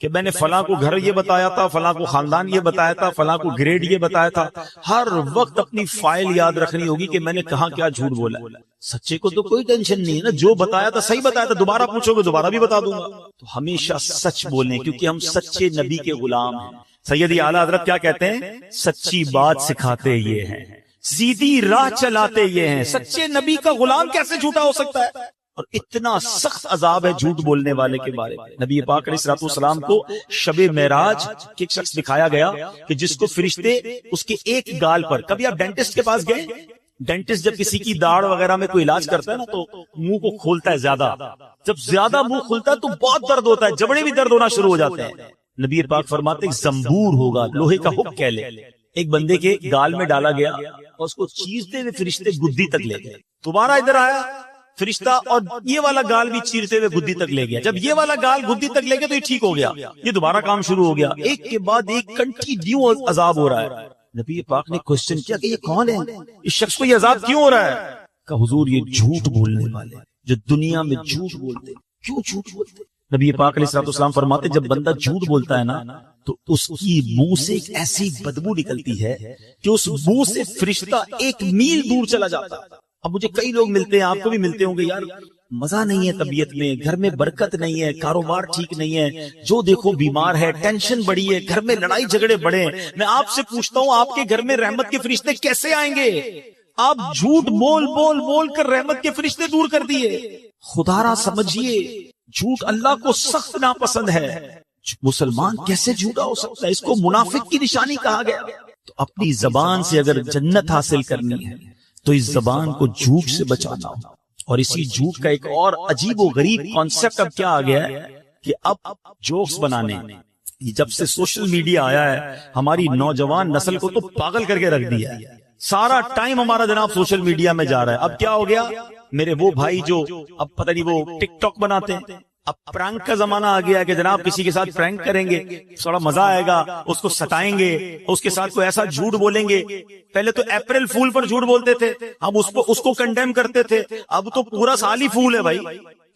کہ میں نے فلاں کو گھر یہ بتایا تھا, فلاں کو خاندان یہ بتایا تھا, فلاں کو گریڈ یہ بتایا تھا. ہر وقت اپنی فائل یاد رکھنی ہوگی کہ میں نے کہاں کیا جھوٹ بولا. سچے کو تو کوئی ٹینشن نہیں ہے نا, جو بتایا تھا صحیح بتایا تھا, دوبارہ پوچھو گے دوبارہ بھی بتا دوں گا. تو ہمیشہ سچ بولیں, کیونکہ ہم سچے نبی کے غلام ہیں. سیدی اعلیٰ حضرت کیا کہتے ہیں؟ سچی بات سکھاتے یہ ہیں, سیدھی راہ چلاتے یہ ہیں. سچے نبی کا غلام کیسے جھوٹا ہو سکتا ہے؟ اور اتنا سخت عذاب ہے جھوٹ بولنے والے کے بارے میں. نبی پاک علیہ الصلوۃ والسلام کو شب معراج کے ایک شخص دکھایا گیا کہ جس کو فرشتے اس کے ایک گال پر. کبھی آپ ڈینٹسٹ کے پاس گئے؟ ڈینٹسٹ جب کسی کی داڑھ وغیرہ میں کوئی علاج کرتا ہے نا تو منہ کو کھولتا ہے زیادہ. جب زیادہ منہ کھلتا ہے تو بہت درد ہوتا ہے, جبڑے بھی درد ہونا شروع ہو جاتے ہیں. نبی پاک فرماتے ہیں زنبور ہوگا, لوہے کا ہک کہہ لے, ایک بندے کے گال میں ڈالا گیا اور اس کو چیرتے ہوئے فرشتے گدی تک لے گئے. دوبارہ ادھر آیا فرشتہ اور یہ والا گال بھی چیرتے ہوئے گدی تک لے گیا. جب یہ والا گال گدی تک لے گیا تو یہ ٹھیک ہو گیا, یہ دوبارہ کام شروع ہو گیا. ایک کے بعد ایک کنٹینیو عذاب ہو رہا ہے. نبی پاک نے کوسچن کیا کہ یہ کون ہے, اس شخص کو یہ عذاب کیوں ہو رہا ہے؟ کہ حضور یہ جھوٹ بولنے والے جو دنیا میں جھوٹ بولتے. کیوں جھوٹ بولتے؟ نبی پاک علیہ الصلوۃ والسلام فرماتے جب بندہ جھوٹ بولتا ہے نا تو اس کی منہ سے ایک ایسی بدبو نکلتی ہے کہ اس منہ سے فرشتہ ایک میل دور چلا جاتا ہے. اب مجھے کئی لوگ ملتے ہیں, آپ کو بھی ملتے ہوں گے, یار مزہ نہیں ہے طبیعت میں, گھر میں برکت نہیں ہے, کاروبار ٹھیک نہیں ہے, جو دیکھو بیمار ہے, ٹینشن بڑی ہے, گھر میں لڑائی جھگڑے بڑے ہیں. میں آپ سے پوچھتا ہوں آپ کے گھر میں رحمت کے فرشتے کیسے آئیں گے؟ آپ جھوٹ بول بول بول کر رحمت کے فرشتے دور کر دیے. خدا را سمجھیے جھوٹ اللہ کو سخت ناپسند ہے. مسلمان کیسے جھوٹا ہو سکتا ہے؟ اس کو منافق کی نشانی کہا گیا. تو اپنی زبان سے اگر جنت حاصل کرنی ہے تو اس زبان کو جھوٹ سے بچانا ہو. اور اسی جھوٹ کا ایک اور عجیب و غریب کانسیپٹ اب کیا آ گیا ہے کہ اب جوکس بنانے, جب سے سوشل میڈیا آیا ہے ہماری نوجوان نسل کو تو پاگل کر کے رکھ دیا ہے. سارا ٹائم ہمارا جناب سوشل میڈیا میں جا رہا ہے. اب کیا ہو گیا میرے وہ بھائی جو اب پتہ نہیں وہ ٹک ٹاک بناتے ہیں, اب پرانک کا زمانہ آ گیا کہ جناب کسی کے ساتھ پرانک کریں گے, تھوڑا مزہ آئے گا, اس کو ستائیں گے, اس کے ساتھ کوئی ایسا جھوٹ بولیں گے. پہلے تو اپریل فول پر جھوٹ بولتے تھے, اب اس کو کنڈیم کرتے تھے, اب تو پورا سال ہی فول ہے بھائی.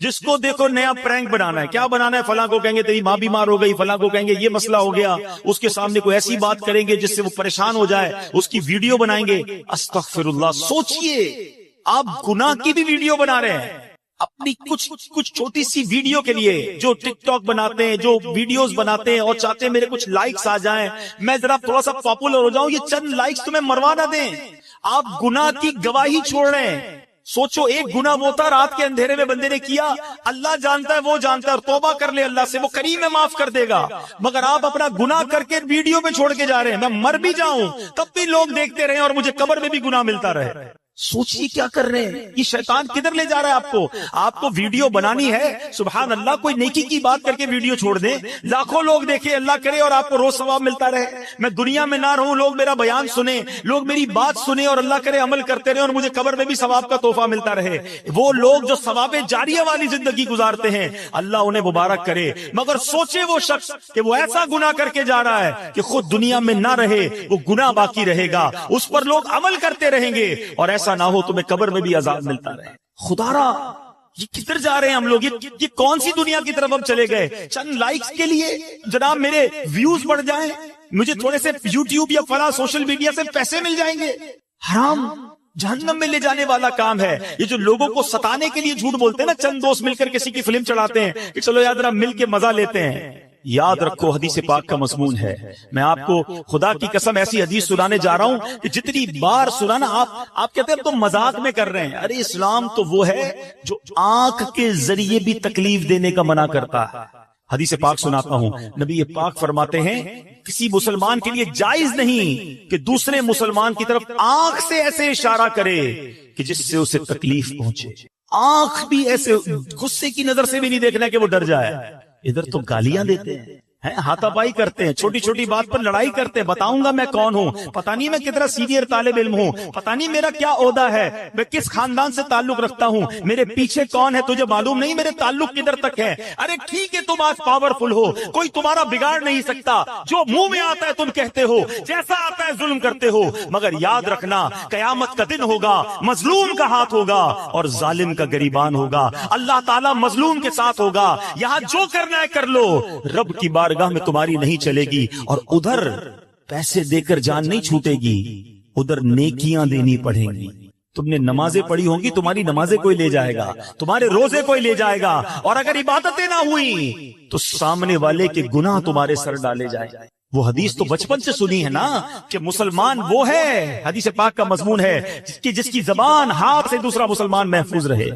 جس کو دیکھو نیا پرینک بنانا ہے. کیا بنانا ہے؟ فلاں کو کہیں گے تیری ماں بیمار ہو گئی, فلاں کو کہیں گے یہ مسئلہ ہو گیا, اس کے سامنے کوئی ایسی بات کریں گے جس سے وہ پریشان ہو جائے, اس کی ویڈیو بنائیں گے. استغفر اللہ. سوچئے آپ گناہ کی بھی ویڈیو بنا رہے ہیں اپنی کچھ چھوٹی سی ویڈیو کے لیے. جو ٹک ٹاک بناتے ہیں, جو ویڈیوز بناتے ہیں اور چاہتے ہیں میرے کچھ لائکس آ جائیں, میں ذرا تھوڑا سا پاپولر ہو جاؤں, یہ چند لائکس تمہیں مروا نہ دیں. آپ گناہ کی گواہی چھوڑ رہے ہیں. سوچو ایک گناہ وہ تھا رات کے اندھیرے میں بندے نے کیا, اللہ جانتا ہے, وہ جانتا ہے, اور توبہ کر لے اللہ سے, وہ کریم ہے معاف کر دے گا. مگر آپ اپنا گناہ کر کے ویڈیو پہ چھوڑ کے جا رہے ہیں. میں مر بھی جاؤں تب بھی لوگ دیکھتے رہے اور مجھے قبر میں بھی گناہ ملتا رہے. سوچیے کیا کر رہے ہیں, یہ شیطان کدھر لے جا رہا ہے آپ کو ویڈیو بنانی ہے, سبحان اللہ, کوئی نیکی کی بات کر کے ویڈیو چھوڑ دیں, لاکھوں لوگ دیکھیں, اللہ کرے اور آپ کو روز ثواب ملتا رہے. میں دنیا میں نہ رہوں, لوگ میرا بیان سنیں, لوگ میری بات سنیں اور اللہ کرے عمل کرتے رہے اور مجھے قبر میں بھی ثواب کا تحفہ ملتا رہے. وہ لوگ جو ثواب جاریہ والی زندگی گزارتے ہیں اللہ انہیں مبارک کرے. مگر سوچے وہ شخص کہ وہ ایسا گناہ کر کے جا رہا ہے کہ خود دنیا میں نہ رہے, وہ گناہ باقی رہے گا, اس پر لوگ عمل کرتے رہیں گے, اور ایسا نہ ہو تمہیں قبر میں بھی عذاب ملتا رہے. خدا را یہ کدھر جا رہے ہیں ہم لوگ, یہ کون سی دنیا کی طرف ہم چلے گئے؟ چند لائکس کے لیے جناب میرے ویوز بڑھ جائیں, مجھے تھوڑے سے یوٹیوب یا فلاں سوشل میڈیا سے پیسے مل جائیں گے. حرام, جہنم میں لے جانے والا کام ہے. یہ جو لوگوں کو ستانے کے لیے جھوٹ بولتے ہیں نا, چند دوست مل کر کسی کی فلم چڑھاتے ہیں کہ چلو یار ذرا مل کے مزہ لیتے ہیں. یاد رکھو حدیث پاک کا مضمون ہے. میں آپ کو خدا کی قسم ایسی حدیث سنانے جا رہا ہوں کہ جتنی بار سنانا آپ کہتے ہیں تو مذاق میں کر رہے ہیں. ارے اسلام تو وہ ہے جو آنکھ کے ذریعے بھی تکلیف دینے کا منع کرتا ہے. حدیث پاک سناتا ہوں, نبی پاک فرماتے ہیں کسی مسلمان کے لیے جائز نہیں کہ دوسرے مسلمان کی طرف آنکھ سے ایسے اشارہ کرے کہ جس سے اسے تکلیف پہنچے. آنکھ بھی ایسے غصے کی نظر سے بھی نہیں دیکھنا کہ وہ ڈر جائے. ادھر تو گالیاں دیتے ہیں, ہاتھا پائی کرتے ہیں، چھوٹی چھوٹی بات پر لڑائی کرتے ہیں، بتاؤں گا میں کون ہوں، پتہ نہیں میں کتنا سینئر طالب علم ہوں، پتہ نہیں میرا کیا عہدہ ہے، میں کس خاندان سے تعلق رکھتا ہوں، میرے پیچھے کون ہے تجھے معلوم نہیں، میرے تعلق کدھر تک ہے۔ ارے ٹھیک ہے تم آج پاورفل ہو، کوئی تمہارا بگاڑ نہیں سکتا، جو منہ میں آتا ہے تم کہتے ہو، جیسا آتا ہے ظلم کرتے ہو، مگر یاد رکھنا قیامت کا دن ہوگا، مظلوم کا ہاتھ ہوگا اور ظالم کا گریبان ہوگا، اللہ تعالیٰ مظلوم کے ساتھ ہوگا، یہاں جو کرنا ہے کر لو، رب کی بارگاہ میں تمہاری نہیں چلے گی، اور ادھر پیسے دے کر جان نہیں چھوٹے گی، ادھر نیکیاں دینی پڑیں گی۔ تم نے نمازیں پڑھی ہوں گی، تمہاری نمازیں کوئی لے جائے گا، تمہارے روزے کوئی لے جائے گا، اور اگر عبادتیں نہ ہوئی تو سامنے والے کے گناہ تمہارے سر ڈالے جائیں۔ وہ حدیث تو بچپن سے سنی ہے نا کہ مسلمان وہ ہے، حدیث پاک کا مضمون ہے، جس کی زبان ہاتھ سے دوسرا مسلمان محفوظ رہے۔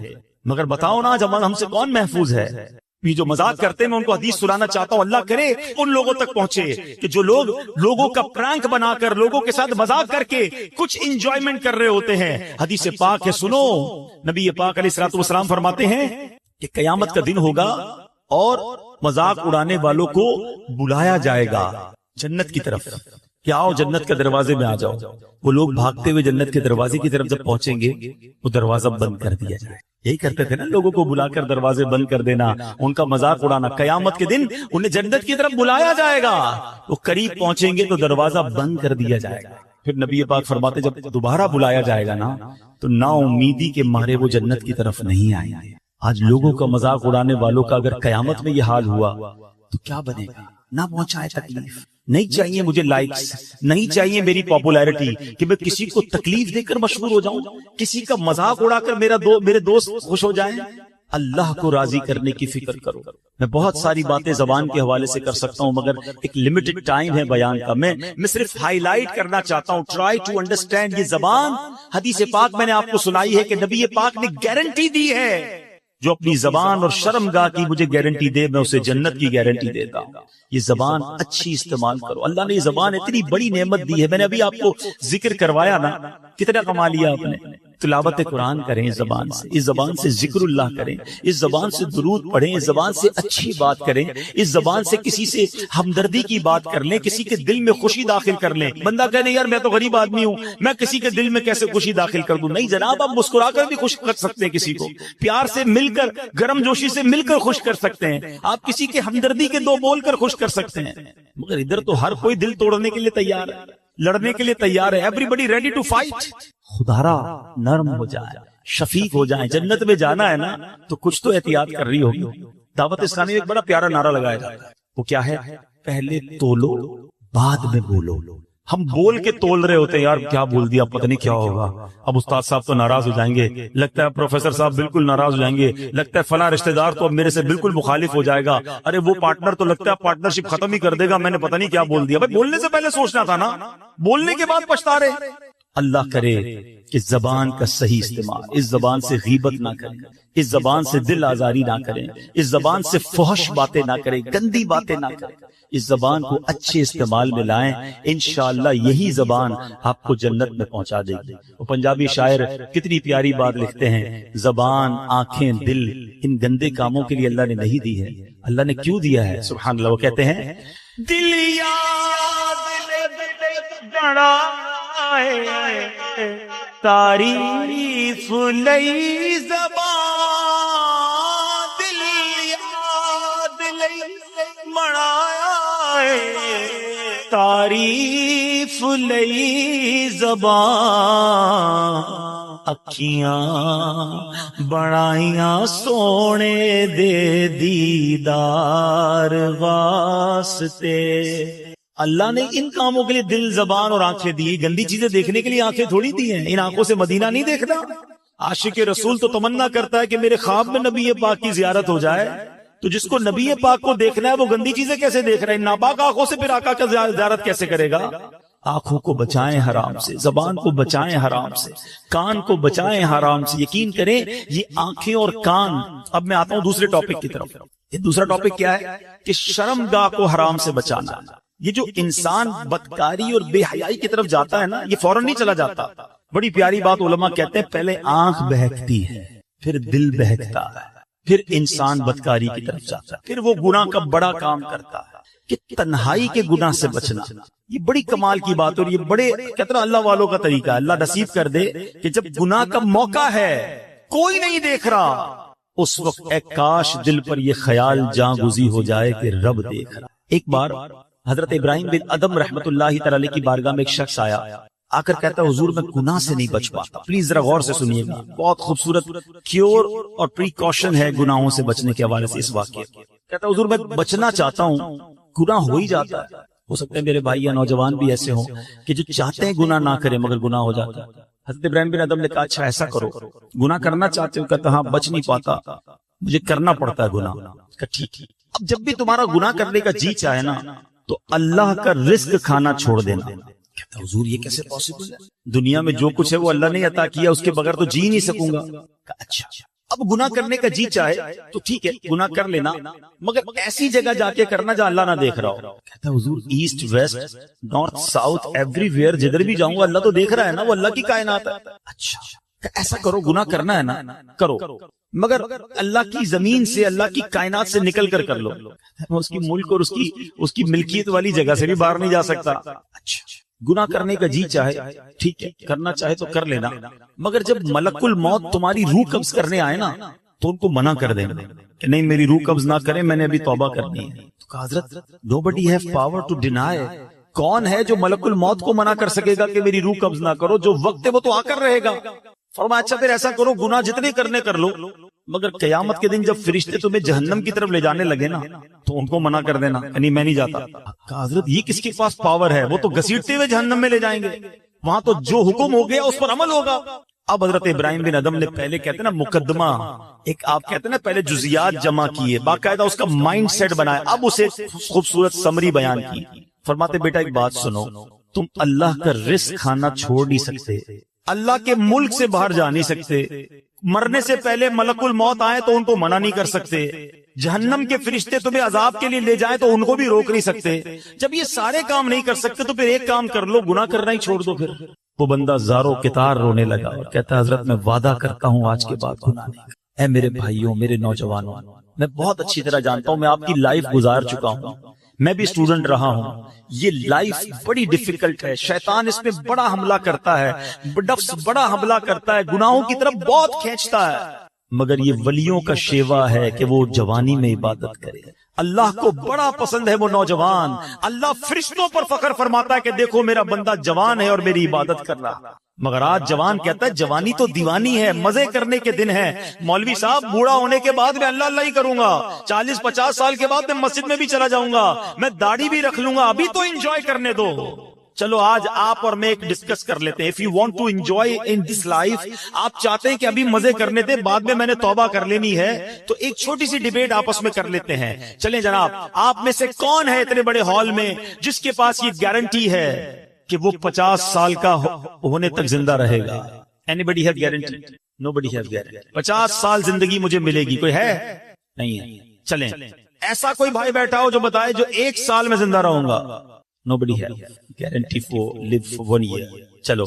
مگر بتاؤ نا جب ہم سے کون محفوظ ہے؟ یہ جو مذاق کرتے ہیں میں ان کو حدیث سنانا چاہتا ہوں، اللہ کرے ان لوگوں تک پہنچے کہ جو لوگ لوگوں کا پرانک بنا کر، لوگوں کے ساتھ مذاق کر کے کچھ انجوائمنٹ کر رہے ہوتے ہیں۔ حدیث پاک ہے، سنو، نبی پاک علیہ الصلوۃ والسلام فرماتے ہیں کہ قیامت کا دن ہوگا اور مذاق اڑانے والوں کو بلایا جائے گا جنت کی طرف کہ آؤ جنت کے دروازے میں آ جاؤ۔ وہ لوگ بھاگتے ہوئے جنت کے دروازے کی طرف جب پہنچیں گے وہ دروازہ بند کر دیا جائے۔ یہی کرتے تھے نا، لوگوں کو بلا کر دروازے بند کر دینا، ان کا مذاق اڑانا۔ قیامت کے دن انہیں جنت کی طرف بلایا جائے گا، وہ قریب پہنچیں گے تو دروازہ بند کر دیا جائے گا۔ پھر نبی پاک فرماتے جب دوبارہ بلایا جائے گا نا تو نا امیدی کے مارے وہ جنت کی طرف نہیں آئیں گے۔ آج لوگوں کا مذاق اڑانے والوں کا اگر قیامت میں یہ حال ہوا تو کیا بنے گا؟ نہ پہنچائے تکلیف، نہیں چاہیے مجھے لائکس، نہیں چاہیے میری پاپولیرٹی کہ میں کسی کو تکلیف دے کر مشہور ہو جاؤں، کسی کا مذاق اڑا کر میرے دوست خوش ہو جائیں۔ اللہ کو راضی کرنے کی فکر کرو۔ میں بہت ساری باتیں زبان کے حوالے سے کر سکتا ہوں مگر ایک لمیٹڈ ٹائم ہے بیان کا، میں صرف ہائی لائٹ کرنا چاہتا ہوں۔ Try to understand. یہ زبان، حدیث پاک میں نے آپ کو سنائی ہے کہ نبی پاک نے گارنٹی دی ہے، جو اپنی زبان اور شرم گاہ کی مجھے گارنٹی دے میں اسے جنت کی گارنٹی دیتا ہوں۔ یہ زبان اچھی استعمال کرو، اللہ نے یہ زبان اتنی بڑی نعمت دی ہے۔ میں نے ابھی آپ کو ذکر کروایا نا، کتنا کما لیا آپ نے۔ تلاوت قرآن کریں اس زبان سے، اس زبان سے ذکر اللہ کریں، اس زبان سے درود پڑھیں، اس زبان سے اچھی بات کریں، اس زبان سے کسی سے ہمدردی کی بات کر لیں، کسی کے دل میں خوشی داخل کر لیں۔ بندہ کہنے یار میں تو غریب آدمی ہوں، میں کسی کے دل میں کیسے خوشی داخل کر دوں؟ نہیں جناب، آپ مسکرا کر بھی خوش کر سکتے ہیں، کسی کو پیار سے مل کر، گرم جوشی سے مل کر خوش کر سکتے ہیں، آپ کسی کے ہمدردی کے دو بول کر خوش کر سکتے ہیں۔ مگر ادھر تو ہر کوئی دل توڑنے کے لیے تیار ہے، لڑنے کے لیے تیار ہے، everybody ready to fight. خدارا نرم ہو جائے، شفیق ہو جائیں۔ جنت میں جانا ہے نا تو کچھ تو احتیاط کر رہی ہوگی۔ دعوت اسلامی میں ایک بڑا پیارا نعرہ لگایا جاتا ہے، وہ کیا ہے؟ پہلے تولو بعد میں بولو۔ ہم بول کے تول رہے ہوتے ہیں، یار کیا بول دیا، پتہ نہیں کیا ہوگا، اب استاد صاحب تو ناراض ہو جائیں گے، لگتا ہے پروفیسر صاحب بالکل ناراض ہو جائیں گے، لگتا ہے فلاں رشتہ دار تو اب میرے سے بالکل مخالف ہو جائے گا، ارے وہ پارٹنر تو لگتا ہے پارٹنرشپ ختم ہی کر دے گا، میں نے پتہ نہیں کیا بول دیا۔ بھائی بولنے سے پہلے سوچنا تھا نا، بولنے کے بعد پچھتا رہے۔ اللہ کرے کہ زبان کا صحیح استعمال، اس زبان سے غیبت نہ کریں، اس زبان سے دل آزاری نہ کریں، اس زبان سے فحش باتیں نہ کریں، گندی باتیں نہ کریں، اس زبان کو اچھے استعمال میں لائیں، انشاءاللہ یہی زبان آپ کو جنت میں پہنچا دے گی۔ وہ پنجابی شاعر کتنی پیاری بات لکھتے ہیں، زبان، آنکھیں، دل ان گندے کاموں کے لیے اللہ نے نہیں دی ہے۔ اللہ نے کیوں دیا ہے؟ سبحان اللہ۔ وہ کہتے ہیں دل یاد بڑا تعریف لئی زبان، دل یاد لئی مڑایا تعریف لئی زبان، اکھیاں بڑائیاں سونے دے دیدار واسطے۔ اللہ نے ان کاموں کے لیے دل، زبان اور آنکھیں دی، گندی چیزیں دیکھنے کے لیے آنکھیں تھوڑی دی ہیں۔ ان آنکھوں سے مدینہ نہیں دیکھنا۔ عاشق رسول تو تمنا کرتا ہے کہ میرے خواب میں نبی پاک کی زیارت ہو جائے، تو جس کو نبی پاک کو دیکھنا ہے وہ گندی چیزیں کیسے دیکھ رہے ہیں؟ ناپاک آنکھوں سے پھر آقا کا زیارت کیسے کرے گا؟ آنکھوں کو بچائیں حرام سے، زبان کو بچائیں حرام سے، کان کو بچائیں حرام سے۔ یقین کریں یہ آنکھیں اور کان۔ اب میں آتا ہوں دوسرے ٹاپک کی طرف۔ یہ دوسرا ٹاپک کیا ہے کہ شرم گاہ کو حرام سے بچانا۔ یہ جو انسان بدکاری اور بے حیائی کی طرف جاتا ہے نا، یہ فوراً نہیں چلا جاتا۔ بڑی پیاری بات علماء کہتے ہیں، پہلے آنکھ بہکتی ہے، پھر دل بہکتا ہے، پھر انسان بدکاری کی طرف جاتا ہے، پھر وہ گناہ کا بڑا کام کرتا ہے۔ کہ تنہائی کے گناہ سے بچنا یہ بڑی کمال کی بات، اور یہ بڑے کہتے ہیں اللہ والوں کا طریقہ ہے۔ اللہ نصیب کر دے کہ جب گناہ کا موقع ہے، کوئی نہیں دیکھ رہا، اس وقت اے کاش دل پر یہ خیال جاں گزی ہو جائے کہ رب دیکھ رہا۔ ایک بار حضرت ابراہیم بن ادم رحمت اللہ تعالی کی بارگاہ میں ایک شخص آیا، آ کر کہتا ہے حضور میں گناہ سے نہیں بچ پاتا۔ پلیز ذرا غور سے سنیے گا، بہت خوبصورت کیور اور پریکاشن ہے گناہوں سے بچنے کے حوالے سے اس واقعے۔ کہتا ہے حضور میں بچنا چاہتا ہوں، گناہ ہو ہی جاتا ہے۔ ہو سکتا ہے میرے بھائی یا نوجوان بھی ایسے ہوں کہ جو چاہتے ہیں گناہ نہ کریں مگر گناہ ہو جاتا ہے۔ حضرت ابراہیم بن ادم نے کہا اچھا ایسا کرو، گناہ کرنا چاہتے ہو؟ کہتا ہاں بچ نہیں پاتا، مجھے کرنا پڑتا ہے گناہ۔ کہا ٹھیک، اب جب بھی تمہارا گناہ کرنے کا جی چاہے نا تو اللہ کا رزق کھانا چھوڑ دینا۔ کہتا حضور یہ کیسے پاسبل ہے؟ دنیا میں جو کچھ ہے وہ اللہ نے عطا کیا، اس کے بغیر تو جی نہیں سکوں گا۔ کہا اچھا اب گناہ کرنے کا جی چاہے تو ٹھیک ہے گناہ کر لینا، مگر ایسی جگہ جا کے کرنا جہاں اللہ نہ دیکھ رہا ہو۔ کہتا حضور east west north south every where جدھر بھی جاؤں گا اللہ تو دیکھ رہا ہے نا، وہ اللہ کی کائنات ہے۔ اچھا ایسا کرو، گناہ کرنا ہے نا کرو، مگر اللہ کی زمین سے اللہ کی کائنات سے نکل کر کر لو۔ میں اس کی ملک اور اس کی ملکیت والی جگہ سے بھی باہر نہیں جا سکتا۔ اچھا گناہ کرنے کا جی چاہے ٹھیک ہے، کرنا چاہے تو کر لینا، مگر جب ملک الموت تمہاری روح قبض کرنے آئے نا تو ان کو منع کر دینا کہ نہیں میری روح قبض نہ کریں، میں نے ابھی توبہ کرنی ہے۔ تو کہا حضرت nobody have power to deny، کون ہے جو ملک الموت کو منع کر سکے گا کہ میری روح قبض نہ کرو؟ جو وقت ہے وہ تو آ کر رہے گا۔ فرمایا اچھا پھر ایسا کرو گناہ جتنے کرنے کر لو، مگر قیامت کے دن جب فرشتے تمہیں جہنم کی طرف لے جانے لگے نا تو ان کو منع کر دینا، یعنی میں نہیں جاتا۔ کہا حضرت یہ کس کے پاس پاور ہے؟ وہ تو گھسیٹتے ہوئے جہنم میں لے جائیں گے، وہاں تو جو حکم ہو گیا اس پر عمل ہوگا۔ اب حضرت ابراہیم بن ادم نے پہلے کہتے نا مقدمہ، ایک آپ کہتے نا پہلے جزیات جمع کیے، باقاعدہ اس کا مائنڈ سیٹ بنایا، اب اسے خوبصورت سمری بیان کی۔ فرماتے بیٹا ایک بات سنو، تم اللہ کا رزق کھانا چھوڑ نہیں سکتے، اللہ کے ملک سے باہر جا نہیں سکتے، مرنے سے پہلے ملک الموت آئے تو ان کو منع نہیں کر سکتے، جہنم کے فرشتے تمہیں عذاب کے لیے لے جائیں تو ان کو بھی روک نہیں سکتے۔ جب یہ سارے کام نہیں کر سکتے تو پھر ایک کام کر لو، گناہ کرنا ہی چھوڑ دو۔ پھر وہ بندہ زاروں کتار رونے لگا اور کہتا حضرت میں وعدہ کرتا ہوں آج کے بعد گناہ نہیں کروں۔ اے میرے بھائیوں، میرے نوجوانوں، میں بہت اچھی طرح جانتا ہوں، میں آپ کی لائف گزار چکا ہوں، میں بھی اسٹوڈنٹ رہا ہوں، یہ لائف بڑی ڈیفیکلٹ ہے، شیطان اس میں بڑا حملہ کرتا ہے، نفس بڑا حملہ کرتا ہے، گناہوں کی طرف بہت کھینچتا ہے، مگر یہ ولیوں کا شیوا ہے کہ وہ جوانی میں عبادت کرے۔ اللہ کو بڑا پسند ہے وہ نوجوان، اللہ فرشتوں پر فخر فرماتا ہے کہ دیکھو میرا بندہ جوان ہے اور میری عبادت کر رہا۔ مگر آج جوان کہتا ہے جوانی تو دیوانی ہے، مزے کرنے کے دن ہے، مولوی صاحب بوڑھا ہونے کے بعد میں اللہ اللہ ہی کروں گا، 40-50 سال کے بعد میں مسجد میں بھی چلا جاؤں گا، میں داڑھی بھی رکھ لوں گا، ابھی تو انجوائے کرنے دو۔ چلو آج آپ اور میں ایک ڈسکس کر لیتے ہیں، if you want to enjoy in this life، آپ چاہتے ہیں کہ ابھی مزے کرنے دے، بعد میں نے توبہ کر لینی ہے، تو ایک چھوٹی سی ڈیبیٹ آپس میں کر لیتے ہیں۔ چلیں جناب، آپ میں سے کون ہے اتنے بڑے ہال میں جس کے پاس یہ گارنٹی ہے کہ وہ 50 سال کا ہونے تک زندہ رہے گا؟ Anybody have guarantee? Nobody have guarantee۔ 50 سال زندگی مجھے ملے گی، کوئی ہے؟ نہیں ہے۔ چلیں ایسا کوئی بھائی بیٹھا ہو جو بتائے جو 1 سال میں زندہ رہوں گا؟ Nobody have guarantee for live for 1 year۔ چلو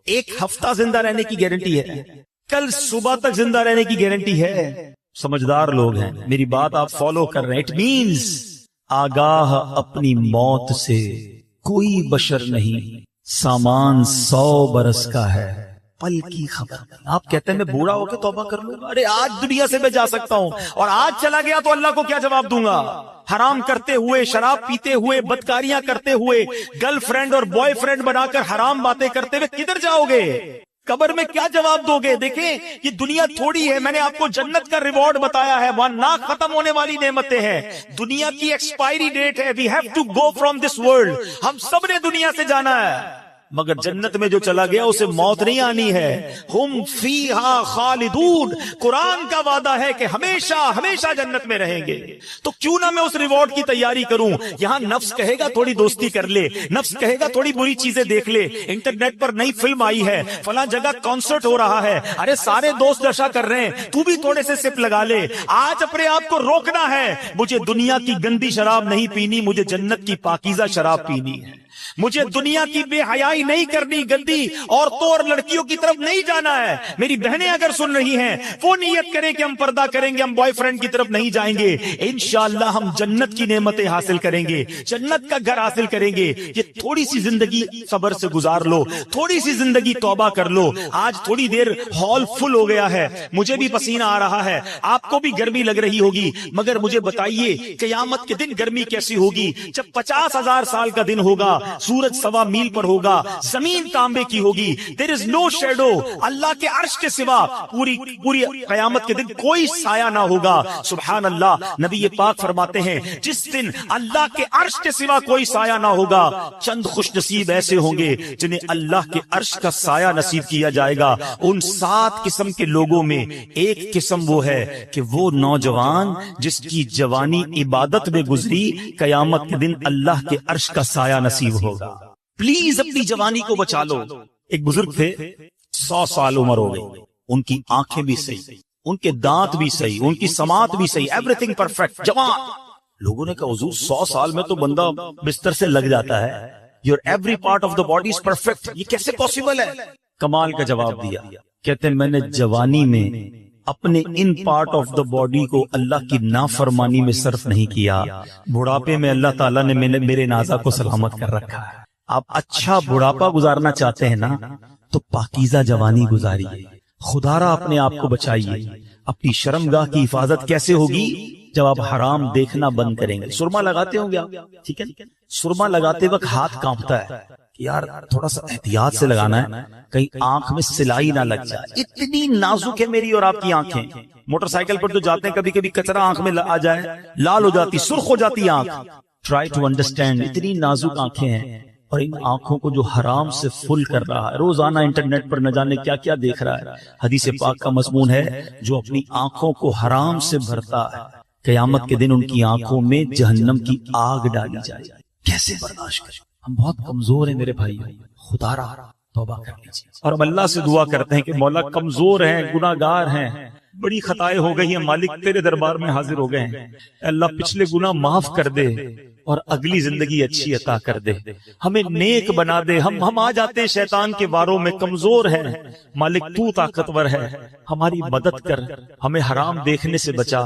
1 ہفتہ زندہ رہنے کی گارنٹی ہے، کل صبح تک زندہ رہنے کی گارنٹی ہے۔ سمجھدار لوگ ہیں، میری بات آپ فالو کر رہے ہیں۔ اٹ مینز آگاہ اپنی موت سے کوئی بشر نہیں، سامان 100 برس کا ہے، پل کی خبر۔ آپ کہتے ہیں میں بوڑھا ہو کے توبہ کر لوں گا، ارے آج دنیا سے میں جا سکتا ہوں، اور آج چلا گیا تو اللہ کو کیا جواب دوں گا؟ حرام کرتے ہوئے، شراب پیتے ہوئے، بدکاریاں کرتے ہوئے، گرل فرینڈ اور بوائے فرینڈ بنا کر حرام باتیں کرتے ہوئے کدھر جاؤ گے؟ قبر میں کیا جواب دو گے؟ دیکھیں یہ دنیا تھوڑی ہے، میں نے آپ کو جنت کا ریوارڈ بتایا ہے، وہاں نہ ختم ہونے والی نعمتیں ہیں، دنیا کی ایکسپائری ڈیٹ ہے، we have to go from this world، ہم سب نے دنیا سے جانا ہے، مگر جنت میں جو چلا گیا اسے موت نہیں آنی ہے۔ ہم فیہا خالدون، قرآن کا وعدہ ہے کہ ہمیشہ ہمیشہ جنت میں رہیں گے، تو کیوں نہ میں اس ریوارڈ کی تیاری کروں؟ یہاں نفس کہے گا تھوڑی دوستی کر لے، نفس کہے گا تھوڑی بری چیزیں دیکھ لے، انٹرنیٹ پر نئی فلم آئی ہے، فلاں جگہ کانسرٹ ہو رہا ہے، ارے سارے دوست نشا کر رہے ہیں، تو بھی تھوڑے سے سپ لگا لے۔ آج اپنے آپ کو روکنا ہے، مجھے دنیا کی گندی شراب نہیں پینی، مجھے جنت کی پاکیزہ شراب پینی ہے۔ مجھے دنیا کی بے حیائی نہیں کرنی، گندی عورتوں اور لڑکیوں کی طرف نہیں جانا ہے۔ میری بہنیں اگر سن رہی ہیں وہ نیت کریں کہ ہم پردہ کریں گے، ہم بوائے فرینڈ کی طرف نہیں جائیں گے، انشاءاللہ ہم جنت کی نعمتیں حاصل کریں گے، جنت کا گھر حاصل کریں گے۔ یہ تھوڑی سی زندگی صبر سے گزار لو، تھوڑی سی زندگی توبہ کر لو۔ آج تھوڑی دیر ہال فل ہو گیا ہے، مجھے بھی پسینہ آ رہا ہے، آپ کو بھی گرمی لگ رہی ہوگی، مگر مجھے بتائیے قیامت کے دن گرمی کیسی ہوگی؟ جب 50,000 سال کا دن ہوگا، سورج 1.25 میل پر ہوگا، زمین تانبے کی ہوگی، there is no shadow، اللہ کے عرش کے سوا پوری قیامت کے دن کوئی سایہ نہ ہوگا۔ سبحان اللہ، نبی پاک فرماتے ہیں جس دن اللہ کے عرش کے سوا کوئی سایہ نہ ہوگا، چند خوش نصیب ایسے ہوں گے جنہیں اللہ کے عرش کا سایہ نصیب کیا جائے گا۔ ان 7 قسم کے لوگوں میں ایک قسم وہ ہے کہ وہ نوجوان جس کی جوانی عبادت میں گزری، قیامت کے دن اللہ کے عرش کا سایہ نصیب ہوگا۔ پلیز اپنی جوانی کو بچا لو۔ ایک بزرگ تھے، 100 سال عمر ہو گئی، ان کی آنکھیں بھی صحیح، ان کے دانت بھی صحیح، ان کی سماعت بھی صحیح، ایوری تھنگ پرفیکٹ، جوان۔ لوگوں نے کہا حضور 100 سال میں تو بندہ بستر سے لگ جاتا ہے، your every part of the body is perfect، یہ کیسے پاسبل ہے؟ کمال کا جواب دیا، کہتے ہیں میں نے جوانی میں اپنے in part of the body کو اللہ کی نافرمانی میں صرف نہیں کیا، بڑھاپے میں اللہ تعالیٰ نے میرے نازا کو سلامت کر رکھا ہے۔ آپ اچھا بڑھاپا گزارنا چاہتے ہیں نا تو پاکیزہ جوانی گزاریے، خدا را اپنے آپ کو بچائیے۔ اپنی شرمگاہ کی حفاظت کیسے ہوگی؟ جب آپ حرام دیکھنا بند کریں گے۔ سرما لگاتے ہوں گے آپ، ٹھیک ہے، سرما لگاتے وقت ہاتھ کانپتا ہے کہ یار تھوڑا سا احتیاط سے لگانا ہے، کہیں آنکھ میں سلائی نہ لگ جائے۔ اتنی نازک ہے میری اور آپ کی آنکھیں۔ موٹر سائیکل پر تو جاتے ہیں، کبھی کبھی کچرا آنکھ میں آ جائے، لال ہو جاتی، سرخ ہو جاتی آنکھ۔ ٹرائی ٹو انڈرسٹینڈ، اتنی نازک آنکھیں ہیں، اور ان آنکھوں کو جو حرام سے فل کر رہا ہے، روزانہ انٹرنیٹ پر نہ جانے کیا کیا دیکھ رہا ہے۔ حدیث پاک کا مضمون ہے جو اپنی آنکھوں کو حرام سے بھرتا ہے، قیامت کے دن ان کی آنکھوں میں جہنم کی آگ ڈالی جائے۔ کیسے برداشت کریں؟ ہم بہت کمزور ہیں میرے بھائی، خدا را توبہ کر لیجیے۔ اور ہم اللہ سے دعا کرتے ہیں کہ مولا کمزور ہیں، گناہ گار ہیں، بڑی خطائیں ہو گئی ہیں، مالک تیرے دربار میں حاضر ہو گئے ہیں، اللہ پچھلے گناہ معاف کر دے اور اگلی زندگی اچھی عطا کر دے، ہمیں نیک بنا دے۔ ہم آ جاتے ہیں شیطان کے واروں میں، کمزور ہیں، مالک تو طاقتور ہے، ہماری مدد کر، ہمیں حرام دیکھنے سے بچا،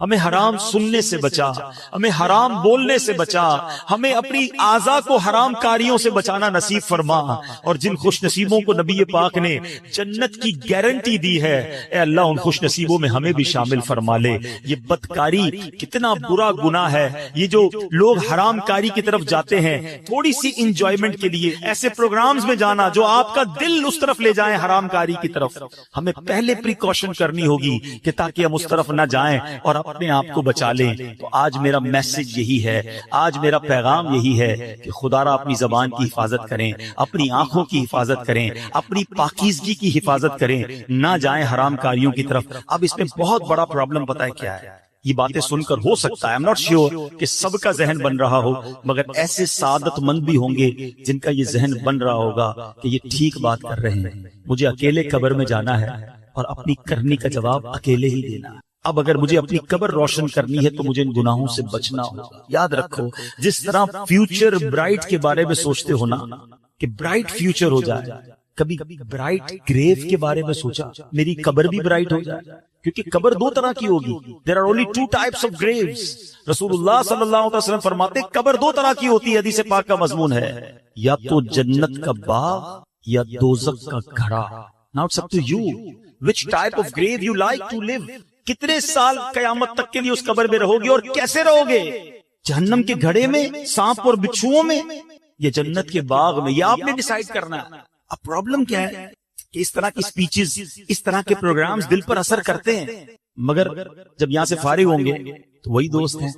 ہمیں حرام سننے سے بچا، ہمیں حرام بولنے سے بچا، ہمیں اپنی اعضاء کو حرام کاریوں سے بچانا نصیب فرما۔ اور جن خوش نصیبوں کو نبی پاک نے جنت کی گارنٹی دی ہے، اے اللہ ان خوش نصیبوں میں ہمیں بھی شامل فرما لے۔ یہ بدکاری کتنا برا گناہ ہے، یہ جو لوگ حرام کاری کی طرف جاتے ہیں تھوڑی سی انجوائمنٹ کے لیے، ایسے پروگرامز میں جانا جو آپ کا دل اس طرف لے جائیں حرام کاری کی طرف، ہمیں پہلے پریکاشن کرنی ہوگی کہ تاکہ ہم اس طرف نہ جائیں اور اپنے آپ کو بچا لیں۔ تو آج میرا میسج یہی ہے، آج میرا پیغام یہی ہے کہ خدا را اپنی زبان کی حفاظت کریں، اپنی آنکھوں کی حفاظت کریں، اپنی پاکیزگی کی حفاظت کریں، نہ جائیں حرام کاریوں کی طرف۔ اب اس میں بہت بڑا پرابلم پتہ ہے کیا ہے؟ یہ باتیں سن کر ہو سکتا ہے I'm not sure کہ سب کا ذہن بن رہا ہو، مگر ایسے سعادت مند بھی ہوں گے جن کا یہ ذہن بن رہا ہوگا کہ یہ ٹھیک بات کر رہے ہیں، مجھے اکیلے قبر میں جانا ہے اور اپنی کرنی کا جواب اکیلے ہی دینا ہے۔ اب اگر مجھے اپنی قبر روشن کرنی ہے تو مجھے ان گناہوں سے بچنا ہوگا۔ یاد رکھو، جس طرح فیوچر برائٹ کے بارے میں سوچتے ہو نا کہ برائٹ فیوچر ہو جائے، کبھی برائٹ گریو کے بارے میں سوچا میری قبر بھی برائٹ ہو جائے، کیونکہ قبر 2 طرح کی ہوگی۔ There are only 2 types of graves۔ رسول اللہ صلی اللہ علیہ وسلم فرماتے قبر 2 طرح کی ہوتی ہے، حدیث پاک کا مضمون ہے، یا تو جنت کا باغ یا دوزخ کا گھڑا۔ Now it's up to you which type of grave you like to live۔ کتنے سال قیامت تک کے لیے اس قبر میں رہو گے اور کیسے رہو گے؟ جہنم کے گھڑے میں، سانپ اور بچھوؤں میں، یا جنت کے باغ میں؟ یہ آپ نے ڈیسائیڈ کرنا ہے۔ اب پرابلم کیا ہے کہ اس طرح کی سپیچز، اس طرح کے پروگرامز دل پر اثر کرتے ہیں، مگر جب یہاں سے فارغ ہوں گے تو وہی دوست ہیں،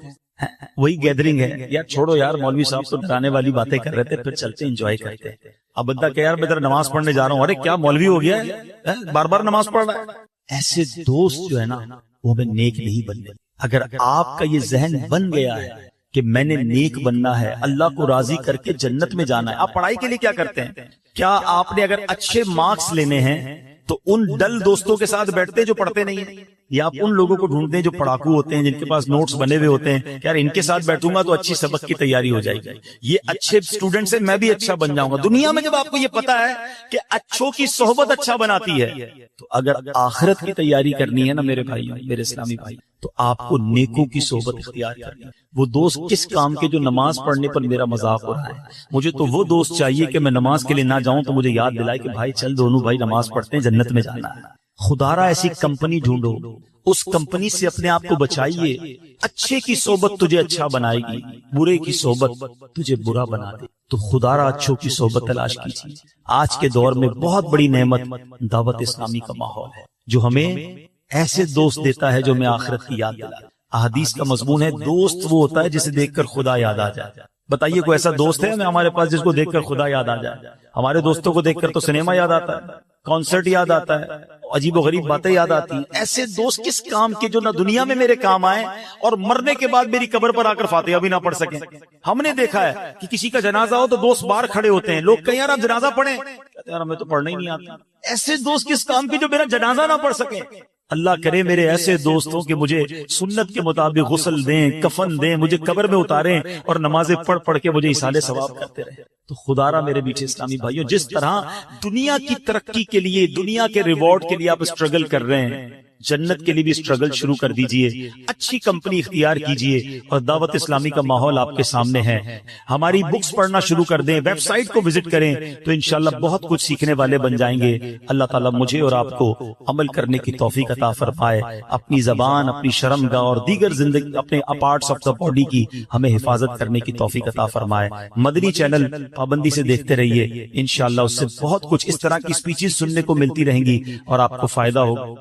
وہی گیدرنگ ہے، یار چھوڑو یار مولوی صاحب تو ڈرانے والی باتیں کر رہے تھے، پھر چلتے انجوائے کرتے ہیں۔ اب بندہ کہ یار میں ادھر نماز پڑھنے جا رہا ہوں، ارے کیا مولوی ہو گیا ہے، بار بار نماز پڑھ رہا ہے۔ ایسے دوست جو ہے نا وہ ہمیں نیک نہیں بننے۔ اگر آپ کا یہ ذہن بن گیا ہے کہ میں نے نیک بننا ہے، اللہ کو راضی کر کے جنت میں جانا ہے، آپ پڑھائی کے لیے کیا کرتے ہیں؟ کیا آپ نے اگر اچھے مارکس لینے ہیں تو ان ڈل دوستوں کے ساتھ بیٹھتے جو پڑھتے نہیں ہیں؟ یا آپ ان لوگوں کو ڈھونڈتے ہیں جو پڑھاکو ہوتے ہیں، جن کے پاس نوٹس بنے ہوئے ہوتے ہیں کہ یار ان کے ساتھ بیٹھوں گا تو اچھی سبق کی تیاری ہو جائے گی، یہ اچھے اسٹوڈنٹ سے میں بھی اچھا بن جاؤں گا۔ دنیا میں جب آپ کو یہ پتا ہے کہ اچھوں کی صحبت اچھا بناتی ہے، تو اگر آخرت کی تیاری کرنی ہے نا میرے بھائی، میرے اسلامی بھائی، تو آپ کو نیکوں کی صحبت اختیار کرنی ہے۔ وہ دوست کس کام کے جو نماز پڑھنے پر میرا مذاق ہو رہا ہے، مجھے تو وہ دوست چاہیے کہ میں نماز کے لیے نہ جاؤں تو مجھے یاد دلائے کہ بھائی چل دونوں بھائی نماز پڑھتے ہیں، جنت میں جانا ہے۔ خدا را ایسی کمپنی ڈھونڈو، اس کمپنی سے اپنے آپ کو بچائیے۔ اچھے کی صحبت تجھے اچھا بنائے گی، برے کی صحبت تجھے برا بنا دے، تو خدا را اچھوں کی صحبت تلاش کیجیے۔ آج کے دور میں بہت بڑی نعمت دعوت اسلامی کا ماحول ہے، جو ہمیں ایسے دوست دیتا ہے جو ہمیں آخرت کی یاد دلاتا ہے۔ احادیث کا مضمون ہے دوست وہ ہوتا ہے جسے دیکھ کر خدا یاد آ جائے۔ بتائیے کوئی ایسا دوست ہے ہمارے پاس جس کو دیکھ کر خدا یاد آ جائے؟ ہمارے دوستوں کو دیکھ کر تو سنیما یاد آتا ہے، کانسرٹ یاد آتا ہے، عجیب و غریب باتیں یاد آتی ہیں۔ ایسے دوست کس کام کے جو نہ دنیا میں میرے کام آئے اور مرنے کے بعد میری قبر پر آ کر فاتحہ بھی نہ پڑھ سکیں۔ ہم نے دیکھا ہے کہ کسی کا جنازہ ہو تو دوست باہر کھڑے ہوتے ہیں، لوگ کہیں یار آپ جنازہ پڑھیں، کہتے ہیں یار ہمیں تو پڑھنا ہی نہیں آتا۔ ایسے دوست کس کام کے جو میرا جنازہ نہ پڑھ سکیں؟ اللہ کرے میرے ایسے دوستوں کہ مجھے سنت کے مطابق غسل دیں، کفن دیں، مجھے قبر میں اتاریں اور نمازیں پڑھ پڑھ کے مجھے ایصال ثواب کرتے رہے۔ تو خدا را میرے بیچے اسلامی بھائیوں، جس طرح دنیا کی ترقی کے لیے، دنیا کے ریوارڈ کے لیے آپ اسٹرگل کر رہے ہیں، جنت کے لیے بھی اسٹرگل شروع کر دیجئے، اچھی کمپنی اختیار کیجئے، اور دعوت اسلامی کا ماحول آپ کے سامنے ہے۔ ہماری بکس پڑھنا شروع کر دیں، ویب سائٹ کو وزٹ کریں، تو انشاءاللہ بہت کچھ سیکھنے والے بن جائیں گے۔ اللہ تعالیٰ مجھے اور آپ کو عمل کرنے کی توفیق عطا فرمائے، اپنی زبان، اپنی شرمگاہ اور دیگر زندگی اپنے پارٹس آف دا باڈی کی ہمیں حفاظت کرنے کی توفیق عطا فرمائے۔ مدنی چینل پابندی سے دیکھتے رہیے، انشاءاللہ اس سے بہت کچھ اس طرح کی سپیچز سننے کو ملتی رہیں گی اور آپ کو فائدہ ہوگا۔